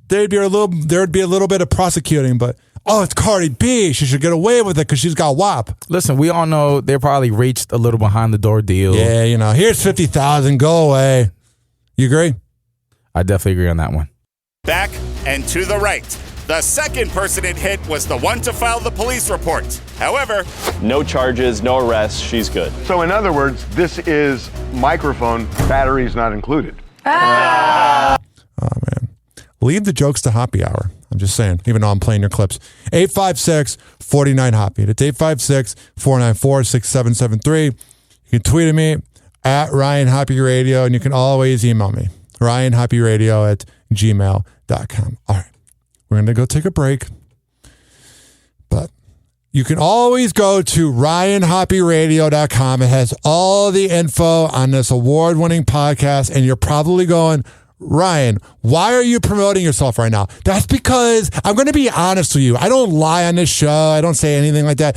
there'd be a little bit of prosecuting, but it's Cardi B. She should get away with it because she's got WAP. Listen, we all know they probably reached a little behind the door deal. Yeah, here's $50,000. Go away. You agree? I definitely agree on that one. Back and to the right. The second person it hit was the one to file the police report. However, no charges, no arrests. She's good. So in other words, this is microphone, batteries not included. Oh, man. Leave the jokes to Hoppy Hour. I'm just saying, even though I'm playing your clips. 856-49-HOPPY. It's 856-494-6773. You can tweet at me at Ryan Hoppy Radio, and you can always email me, ryanhoppyradio@gmail.com. All right. We're going to go take a break. But you can always go to ryanhoppyradio.com. It has all the info on this award-winning podcast, and you're probably going, Ryan, why are you promoting yourself right now? That's because I'm going to be honest with you. I don't lie on this show. I don't say anything like that.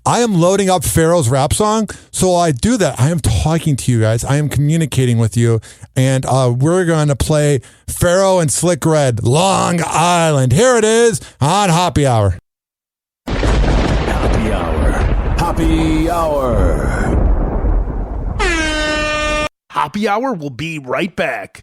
I am loading up Pharaoh's rap song. So I do that. I am talking to you guys. I am communicating with you. And we're going to play Pharaoh and Slick Red, Long Island. Here it is on Hoppy Hour. Hoppy Hour. Hoppy Hour. Hoppy Hour will be right back.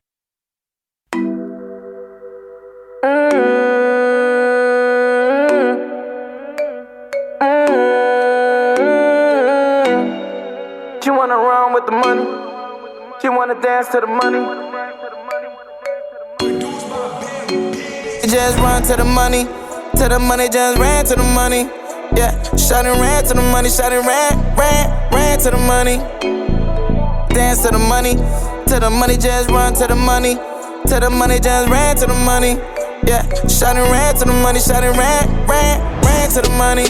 She wanna dance to the money. Just run to the money. To the money, just ran to the money. Yeah, shawty ran to the money. Shawty ran to the money. Dance to the money. To the money, just run to the money. To the money, just ran to the money. Yeah, shawty ran to the money. Shawty ran to the money.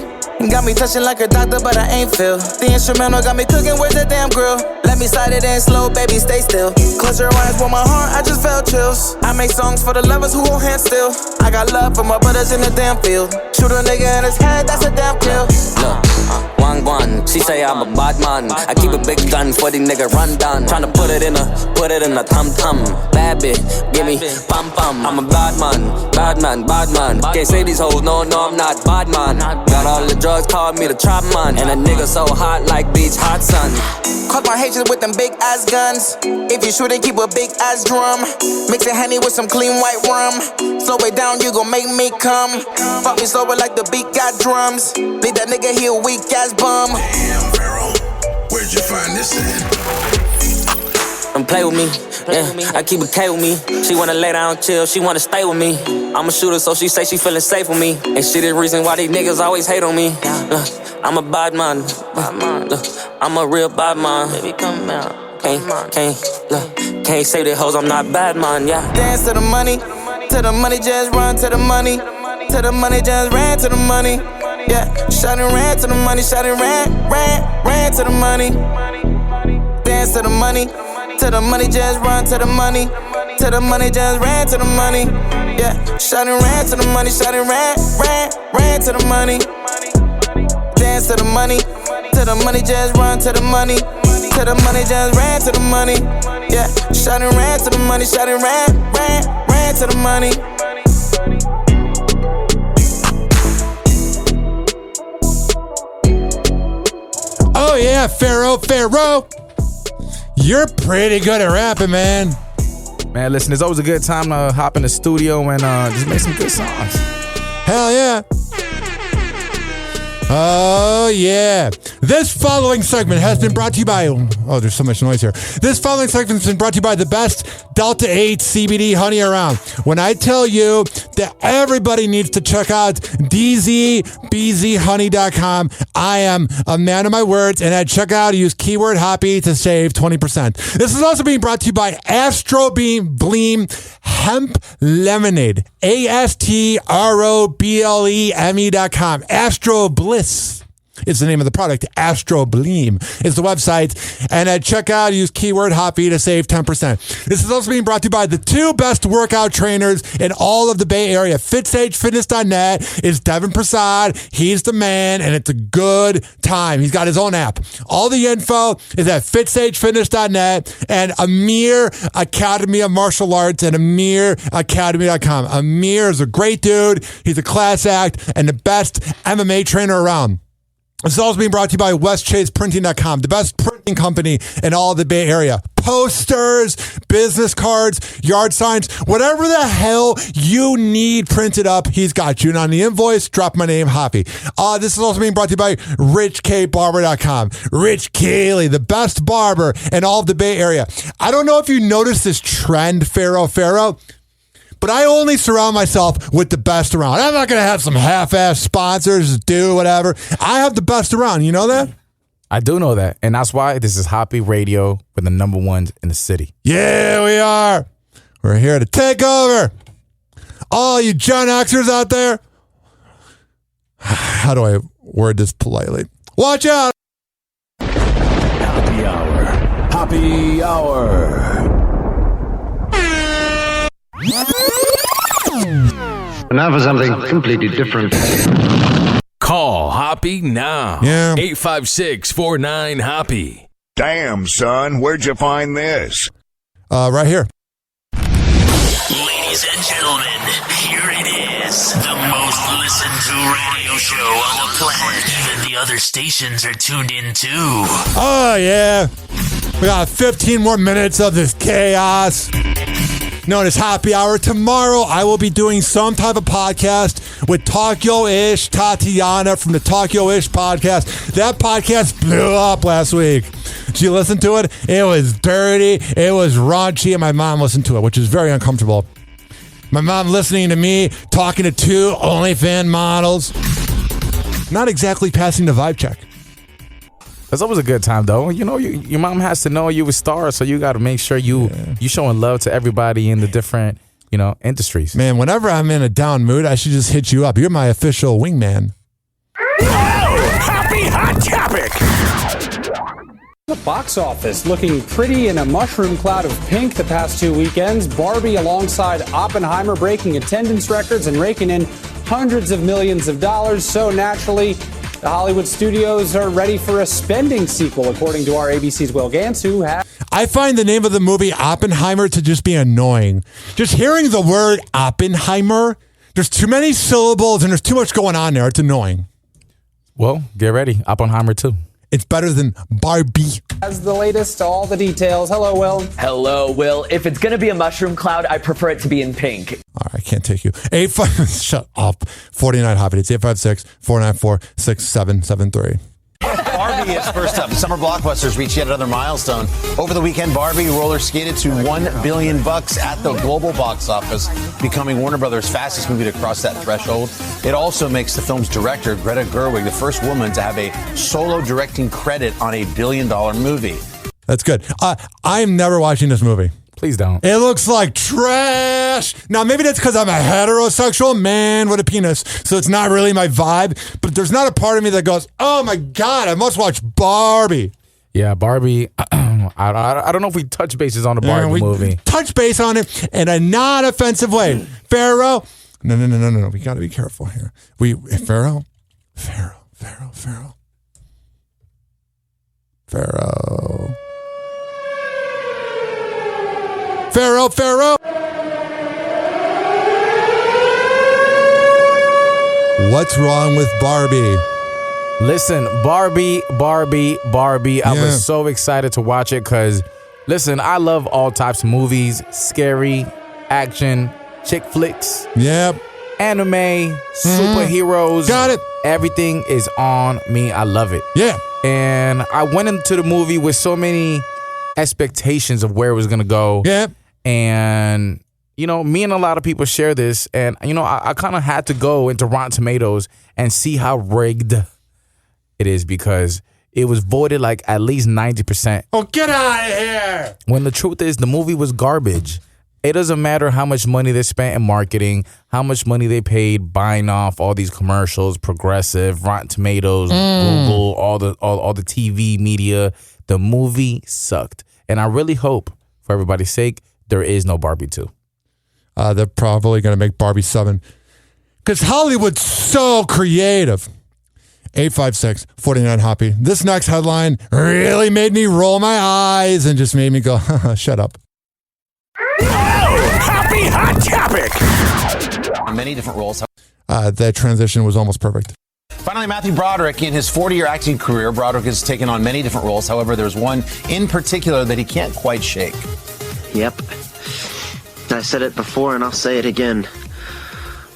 Got me touching like a doctor, but I ain't feel. The instrumental got me cooking with the damn grill. Let me slide it in slow, baby, stay still. Close your eyes with my heart, I just felt chills. I make songs for the lovers who won't hand still. I got love for my brothers in the damn field. Shoot a nigga in his head, that's a damn kill. Look, one, she say I'm a bad man. I keep a big gun for the nigga run down. Tryna put it in a tum-tum. Bad bitch, give me pum-pum. I'm a bad man. Can't say these hoes, no, I'm not bad man. Got all the drugs, call me the trap man. And a nigga so hot like beach hot sun. Caught my haters with them big ass guns. If you shoot it, keep a big ass drum. Mix a Henny with some clean white rum. Slow it down, you gon' make me come. Fuck me slower like the beat got drums. Leave that nigga here weak ass bum. Damn, Pharaoh, where'd you find this at? Don't play with me, yeah, I keep it K with me. She wanna lay down, chill, she wanna stay with me. I'm a shooter, so she say she feeling safe with me. And she the reason why these niggas always hate on me. I'm a bad man, I'm a real bad man. Baby, come out. Can't say that hoes, I'm not bad man, yeah. Dance to the money, just run to the money. To the money, just ran to the money. Yeah, shawty ran to the money, shawty ran to the money. Dance to the money, just run to the money. To the money, just ran to the money. Yeah, shawty ran to the money, shawty ran to the money. Dance to the money, just run to the money. To the money, just ran to the money. Yeah, shawty ran to the money, shawty ran to the money. Oh yeah, Pharaoh. You're pretty good at rapping, man. Man, listen, it's always a good time to hop in the studio and just make some good songs. Hell yeah. Oh, yeah. This following segment has been brought to you by... Oh, there's so much noise here. This following segment has been brought to you by the best Delta 8 CBD honey around. When I tell you that everybody needs to check out dzbzhoney.com, I am a man of my words, and at checkout, use keyword Hoppe to save 20%. This is also being brought to you by Astrobleme Hemp Lemonade. ASTROBLEME.com. Astro Bliss is the name of the product. Astrobleme is the website. And at checkout, use keyword Hoppe to save 10%. This is also being brought to you by the two best workout trainers in all of the Bay Area. FitStageFitness.net is Devin Prasad. He's the man, and it's a good time. He's got his own app. All the info is at FitStageFitness.net and Amir Academy of Martial Arts and AmirAcademy.com. Amir is a great dude. He's a class act and the best MMA trainer around. This is also being brought to you by WestChasePrinting.com, the best printing company in all of the Bay Area. Posters, business cards, yard signs, whatever the hell you need printed up, he's got you. And on the invoice, drop my name, Hoppe. This is also being brought to you by RichKBarber.com. Rich Cayley, the best barber in all of the Bay Area. I don't know if you noticed this trend, Pharaoh, but I only surround myself with the best around. I'm not going to have some half-ass sponsors do whatever. I have the best around. You know that? I do know that. And that's why this is Hoppe Radio with the number ones in the city. Yeah, we are. We're here to take over. All you Gen Xers out there. How do I word this politely? Watch out. Happy Hour. Happy Hour. Now for something completely different. Call Hoppe now. Yeah. 856-49-HOPPE. Damn, son, where'd you find this? Right here. Ladies and gentlemen, here it is. The most listened to radio show on the planet. Even the other stations are tuned in too. Oh, yeah. We got 15 more minutes of this chaos. known as Happy Hour. Tomorrow, I will be doing some type of podcast with Tokyo-ish Tatiana from the Tokyo-ish podcast. That podcast blew up last week. Did you listen to it? It was dirty. It was raunchy, and my mom listened to it, which is very uncomfortable. My mom listening to me talking to two OnlyFans models. Not exactly passing the vibe check. That's always a good time, though. You know, your mom has to know you a star, so you got to make sure you showing love to everybody in the different, industries. Man, whenever I'm in a down mood, I should just hit you up. You're my official wingman. Happy Hot Topic! The box office looking pretty in a mushroom cloud of pink the past 2 weekends. Barbie alongside Oppenheimer breaking attendance records and raking in hundreds of millions of dollars. So naturally, the Hollywood studios are ready for a spending sequel, according to our ABC's Will Gantz, who has... I find the name of the movie Oppenheimer to just be annoying. Just hearing the word Oppenheimer, there's too many syllables and there's too much going on there. It's annoying. Well, get ready. Oppenheimer 2. It's better than Barbie. Has the latest, all the details. Hello, Will. Hello, Will. If it's going to be a mushroom cloud, I prefer it to be in pink. All right, I can't take you. shut up. 49 Hoppe. It's 856-494-6773. Barbie is first up. Summer blockbusters reached yet another milestone. Over the weekend, Barbie roller skated to $1 billion at the global box office, becoming Warner Brothers' fastest movie to cross that threshold. It also makes the film's director, Greta Gerwig, the first woman to have a solo directing credit on a $1 billion movie. That's good. I'm never watching this movie. Please don't. It looks like trash. Now, maybe that's because I'm a heterosexual man with a penis, so it's not really my vibe. But there's not a part of me that goes, oh, my God, I must watch Barbie. Yeah, Barbie. I don't know if we touch bases on the Barbie movie. Touch base on it in a non-offensive way. Pharaoh. No. We got to be careful here. Pharaoh. What's wrong with Barbie? Listen, Barbie. I was so excited to watch it because, listen, I love all types of movies, scary, action, chick flicks. Yep. Anime, superheroes. Got it. Everything is on me. I love it. Yeah. And I went into the movie with so many expectations of where it was going to go. Yep. And, me and a lot of people share this. And, I kind of had to go into Rotten Tomatoes and see how rigged it is because it was voted like at least 90%. Oh, get out of here. When the truth is the movie was garbage. It doesn't matter how much money they spent in marketing, how much money they paid buying off all these commercials, Progressive, Rotten Tomatoes, Google, all the TV media. The movie sucked. And I really hope, for everybody's sake, there is no Barbie 2. They're probably going to make Barbie 7. Because Hollywood's so creative. 856-49 Hoppe. This next headline really made me roll my eyes and just made me go, shut up. Happy Hot Topic! Many different roles. That transition was almost perfect. Finally, Matthew Broderick, in his 40-year acting career, Broderick has taken on many different roles. However, there's one in particular that he can't quite shake. Yep. I said it before and I'll say it again.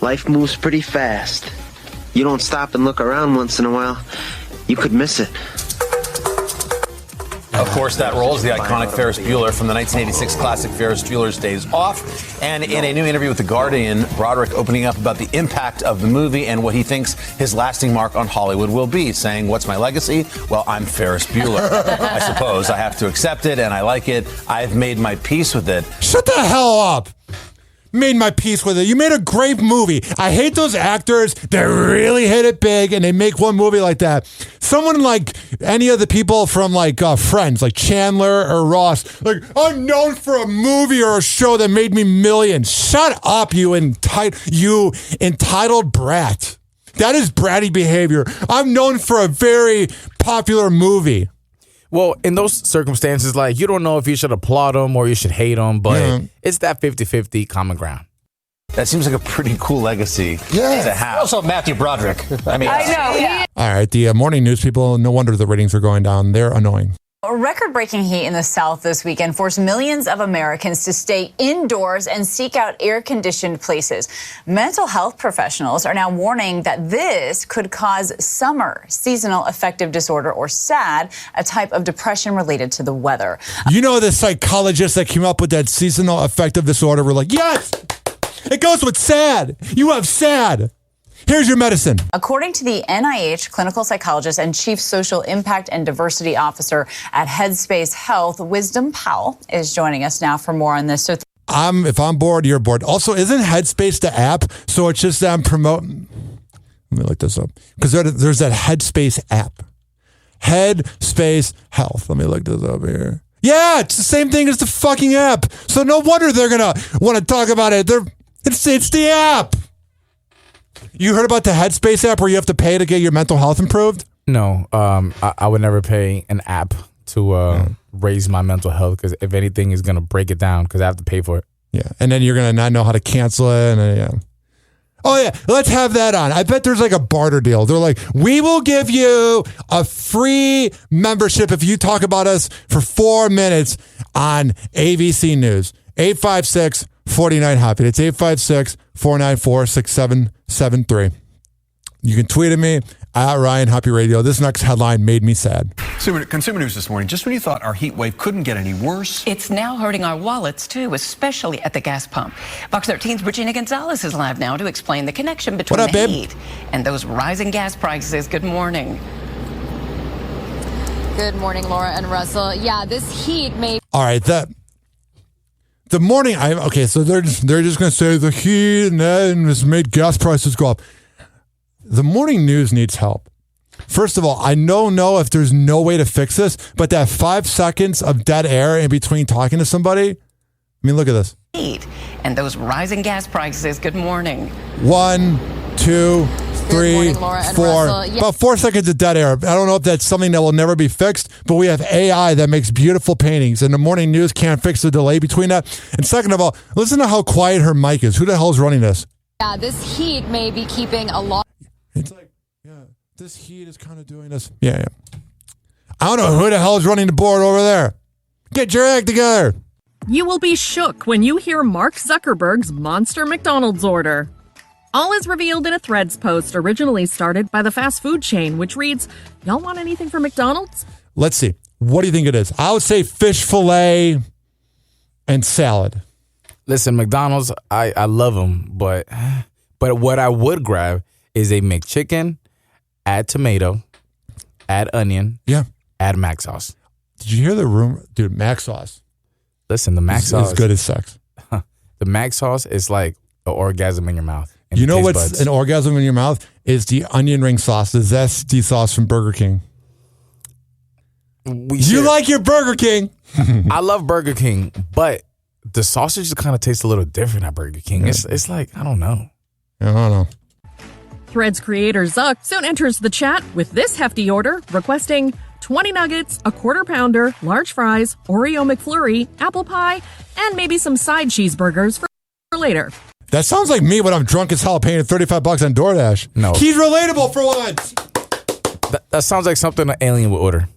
Life moves pretty fast. You don't stop and look around once in a while, you could miss it. Of course, that role is the iconic Ferris Bueller from the 1986 classic Ferris Bueller's Days Off. And in a new interview with The Guardian, Broderick opening up about the impact of the movie and what he thinks his lasting mark on Hollywood will be, saying, what's my legacy? Well, I'm Ferris Bueller. I suppose I have to accept it, and I like it. I've made my peace with it. Shut the hell up. Made my peace with it. You made a great movie. I hate those actors that really hit it big and they make one movie like that. Someone like any of the people from Friends, like Chandler or Ross, like, I'm known for a movie or a show that made me millions. Shut up, you entitled brat. That is bratty behavior. I'm known for a very popular movie. Well, in those circumstances, you don't know if you should applaud them or you should hate them, but it's that 50-50 common ground. That seems like a pretty cool legacy to have. Also, Matthew Broderick. I know. All right, the morning news people, no wonder the ratings are going down. They're annoying. Record-breaking heat in the South this weekend forced millions of Americans to stay indoors and seek out air-conditioned places. Mental health professionals are now warning that this could cause summer seasonal affective disorder, or SAD, a type of depression related to the weather. You know, the psychologists that came up with that seasonal affective disorder were like, yes, it goes with SAD. You have SAD. Here's your medicine. According to the NIH clinical psychologist and chief social impact and diversity officer at Headspace Health, Wisdom Powell, is joining us now for more on this. So if I'm bored, you're bored. Also, isn't Headspace the app? So it's just them promoting. Let me look this up. Because there's that Headspace app. Headspace Health. Let me look this up here. Yeah, it's the same thing as the fucking app. So no wonder they're going to want to talk about it. It's the app. You heard about the Headspace app where you have to pay to get your mental health improved? No, I would never pay an app to raise my mental health, because if anything is going to break it down, because I have to pay for it. Yeah, and then you're going to not know how to cancel it. And, Oh, yeah, let's have that on. I bet there's like a barter deal. They're like, we will give you a free membership if you talk about us for 4 minutes on ABC News. 856-49-HOPPY. It's 856-494-6773. You can tweet at me at Ryan Hoppy Radio. This next headline made me sad. Consumer News this morning. Just when you thought our heat wave couldn't get any worse, it's now hurting our wallets too, especially at the gas pump. Fox 13's Regina Gonzalez is live now to explain the connection between the heat and those rising gas prices. Good morning. Good morning, Laura and Russell. Yeah, this heat may. All right, the morning. So they're just going to say the heat and that has made gas prices go up. The morning news needs help. First of all, I don't know if there's no way to fix this, but that 5 seconds of dead air in between talking to somebody. I mean, look at this. Heat and those rising gas prices. Good morning. 1, 2, 3, morning, Laura and 4. Russell. Yeah. About 4 seconds of dead air. I don't know if that's something that will never be fixed, but we have AI that makes beautiful paintings, and the morning news can't fix the delay between that. And second of all, listen to how quiet her mic is. Who the hell is running this? Yeah, this heat may be keeping a lot. It's like, this heat is kind of doing this. Yeah. I don't know who the hell is running the board over there. Get your act together. You will be shook when you hear Mark Zuckerberg's monster McDonald's order. All is revealed in a Threads post originally started by the fast food chain, which reads, "Y'all want anything from McDonald's?" Let's see. What do you think it is? I would say fish fillet and salad. Listen, McDonald's, I love them, but what I would grab is a McChicken, add tomato, add onion, add mac sauce. Did you hear the rumor? Dude, mac sauce. Listen, the mac sauce is good as sex. The mac sauce is like an orgasm in your mouth. You know what's an orgasm in your mouth? Is the onion ring sauce, the zesty sauce from Burger King. You like your Burger King. I love Burger King, but the sausage kind of tastes a little different at Burger King. It's like, I don't know. I don't know. Threads creator Zuck soon enters the chat with this hefty order, requesting 20 nuggets, a quarter pounder, large fries, Oreo McFlurry, apple pie, and maybe some side cheeseburgers for later. That sounds like me when I'm drunk as hell paying $35 on DoorDash. No. He's relatable for once. That sounds like something an alien would order.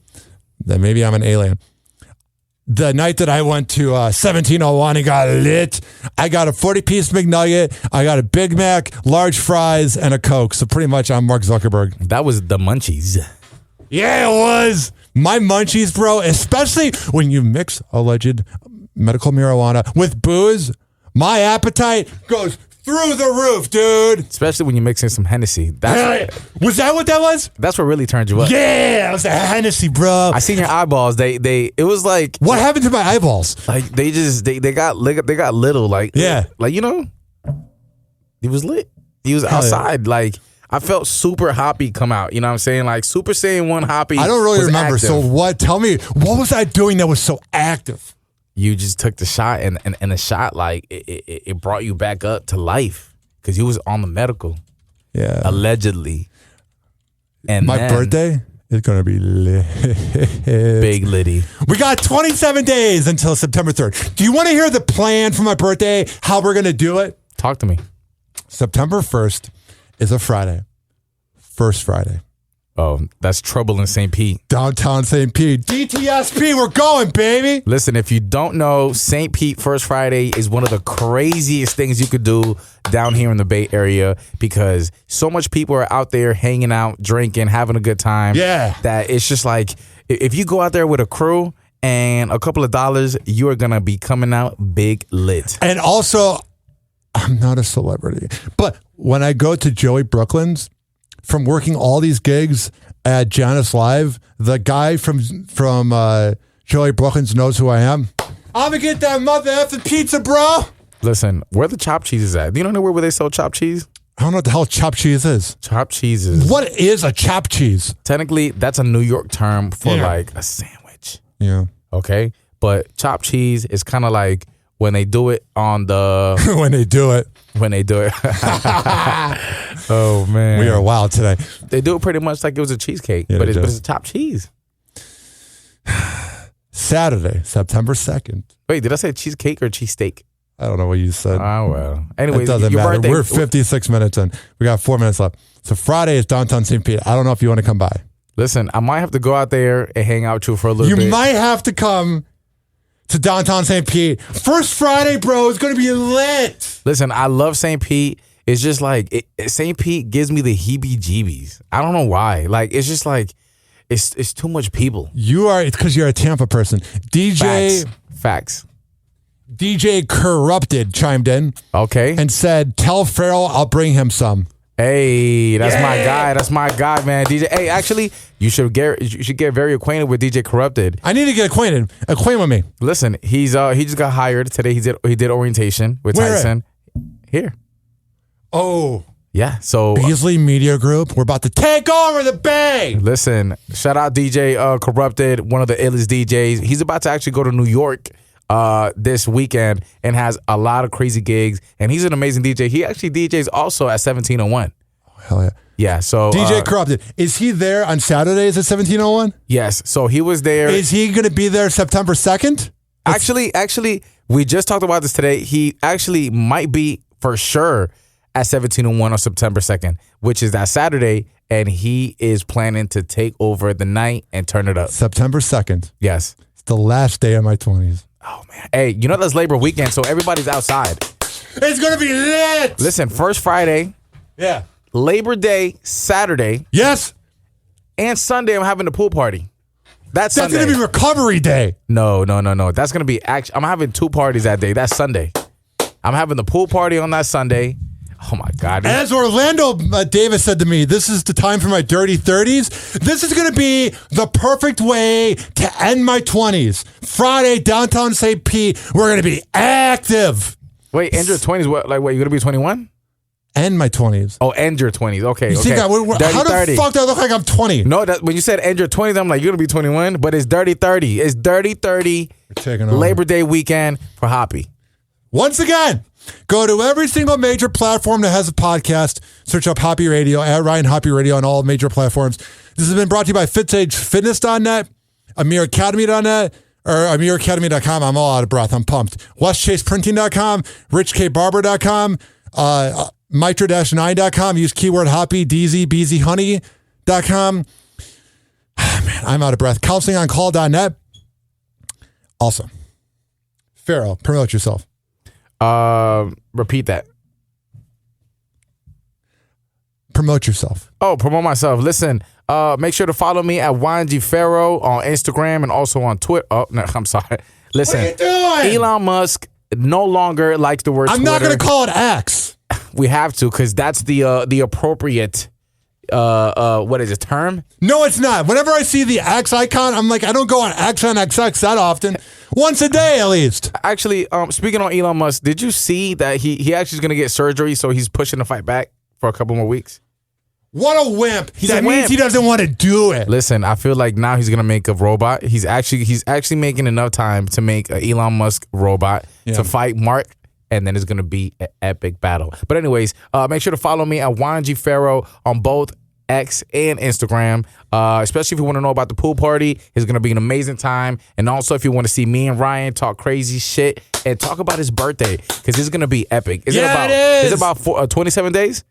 Then maybe I'm an alien. The night that I went to 1701 and got lit, I got a 40-piece McNugget, I got a Big Mac, large fries, and a Coke. So pretty much I'm Mark Zuckerberg. That was the munchies. Yeah, it was. My munchies, bro, especially when you mix alleged medical marijuana with booze, my appetite goes through the roof, dude. Especially when you mix in some Hennessy. Was that what that was? That's what really turned you up. Yeah, it was a Hennessy, bro. I seen your eyeballs. It was like, what happened to my eyeballs? Like they got little. Like, yeah, like, you know, he was lit. He was outside. Yeah. Like, I felt Super Hoppy come out. You know what I'm saying? Like Super Saiyan 1 Hoppy. I don't really remember. Active. So what? Tell me, what was I doing that was so active? You just took the shot, and the shot, like, it brought you back up to life because you was on the medical. Yeah. Allegedly. And my birthday is going to be lit. Big litty. We got 27 days until September 3rd. Do you want to hear the plan for my birthday, how we're going to do it? Talk to me. September 1st is a Friday. First Friday. Oh, that's trouble in St. Pete. Downtown St. Pete. DTSP, we're going, baby. Listen, if you don't know, St. Pete First Friday is one of the craziest things you could do down here in the Bay Area because so much people are out there hanging out, drinking, having a good time. Yeah. That it's just like, if you go out there with a crew and a couple of dollars, you are going to be coming out big lit. And also, I'm not a celebrity, but when I go to Joey Brooklyn's, from working all these gigs at Janice Live, the guy from Joey Brooklyn's knows who I am. I'm gonna get that mother effing pizza, bro. Listen, where the chopped cheese is at? Do you know where they sell chopped cheese? I don't know what the hell chopped cheese is. Chopped cheese is... What is a chopped cheese? Technically, that's a New York term for like a sandwich. Yeah. Okay? But chopped cheese is kind of like when they do it on the... When they do it. Oh, man. We are wild today. They do it pretty much like it was a cheesecake, Yeah, but they do. it's chopped cheese. Saturday, September 2nd. Wait, did I say cheesecake or cheesesteak? I don't know what you said. Oh, well. Anyways, it doesn't your matter. birthday- We're 56 minutes in. We got 4 minutes left. So Friday is downtown St. Pete. I don't know if you want to come by. Listen, I might have to go out there and hang out with you for a little bit. You might have to come to downtown St. Pete. First Friday, bro, is going to be lit. Listen, I love St. Pete. It's just like St. Pete gives me the heebie-jeebies. I don't know why. Like it's just like it's too much people. It's because you're a Tampa person. Facts. DJ Corrupted chimed in. Okay. And said, "Tell Farrell I'll bring him some." Hey, that's my guy. That's my guy, man. DJ. Hey, actually, you should get very acquainted with DJ Corrupted. I need to get acquainted. Acquaint with me. Listen, he just got hired today. He did orientation with Where Tyson. Here. Oh. Yeah. So Beasley Media Group. We're about to take over the Bay. Listen, shout out DJ Corrupted, one of the illest DJs. He's about to actually go to New York this weekend and has a lot of crazy gigs. And he's an amazing DJ. He actually DJs also at 1701. Oh, hell yeah. Yeah, so DJ Corrupted. Is he there on Saturdays at 1701? Yes. So he was there. Is he going to be there September 2nd? Actually, we just talked about this today. He actually might be for sure at 1701 on September 2nd, which is that Saturday, and he is planning to take over the night and turn it up. September 2nd. Yes. It's the last day of my 20s. Oh, man. Hey, you know that's Labor weekend, so everybody's outside. It's going to be lit. Listen, first Friday. Yeah. Labor Day, Saturday. Yes. And Sunday, I'm having a pool party. That's going to be recovery day. No. That's going to be I'm having two parties that day. That's Sunday. I'm having the pool party on that Sunday. Oh, my God. As Orlando Davis said to me, this is the time for my dirty 30s. This is going to be the perfect way to end my 20s. Friday, downtown St. Pete. We're going to be active. Wait, end your 20s? What? Like, what, you're going to be 21? End my 20s. Oh, end your 20s. Okay. You see that? How the fuck do I look like I'm 20? No, when you said end your 20s, I'm like, you're going to be 21, but it's Dirty 30. It's Dirty 30 Labor Day weekend for Hoppe. Once again, go to every single major platform that has a podcast. Search up Hoppe Radio, at Ryan Hoppe Radio on all major platforms. This has been brought to you by FitSageFitness.net, AmirAcademy.net, or AmirAcademy.com. I'm all out of breath. I'm pumped. WestChasePrinting.com, RichKBarber.com, Mitra-9.com. Use keyword Hoppe, DZBZHoney.com. Man, I'm out of breath. CounselingOnCall.net. Also, Farrell, promote yourself. Repeat that. Promote yourself. Oh, promote myself. Listen, make sure to follow me at YNGFarrow on Instagram and also on Twitter. Oh, no, I'm sorry. Listen, what are you doing? Elon Musk no longer likes the word I'm Twitter. not going to call it X. We have to, because that's the appropriate what is it, term? No, it's not. Whenever I see the X icon, I'm like, I don't go on X on XX that often. Once a day, at least. Actually, speaking on Elon Musk, did you see that he actually is going to get surgery, so he's pushing the fight back for a couple more weeks? What a wimp. That a means wimp. he doesn't want to do it. Listen, I feel like now he's going to make a robot. He's actually making enough time to make an Elon Musk robot to fight Mark, and then it's going to be an epic battle. But anyways, make sure to follow me at YNGFarrow on both X and Instagram, especially if you want to know about the pool party. It's going to be an amazing time. And also if you want to see me and Ryan talk crazy shit and talk about his birthday, because it's going to be epic. Is it about 27 days?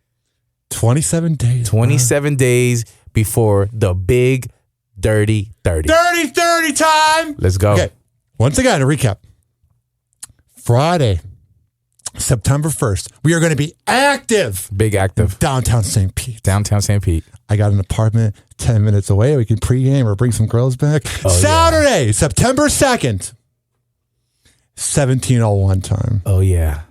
27 days. 27 days before the big Dirty 30. Dirty 30 time. Let's go. Okay. Once again, a recap. Friday, September 1st, we are going to be active. Big active. Downtown St. Pete. Downtown St. Pete. I got an apartment 10 minutes away. We can pregame or bring some girls back. Saturday, September 2nd, 17:01 time. Oh, yeah.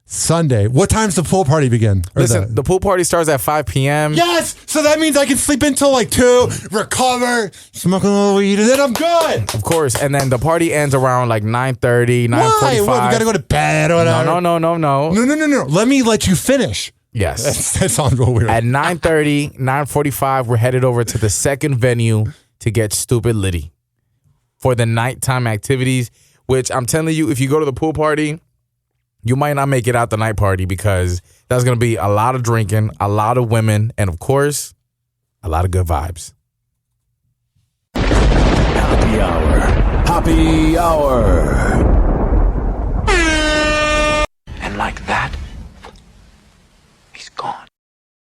Sunday. What time's the pool party begin? Listen, the pool party starts at 5 p.m. Yes! So that means I can sleep until like 2, recover, smoke a little weed, and then I'm good. Of course. And then the party ends around like 9:30, 9:45. Why? What, we got to go to bed or whatever? No. Let me let you finish. Yes. That sounds real weird. At 9:30, 9:45, we're headed over to the second venue to get stupid litty for the nighttime activities, which I'm telling you, if you go to the pool party, you might not make it out the night party because that's going to be a lot of drinking, a lot of women, and of course, a lot of good vibes. Happy Hour. Happy Hour. And like that.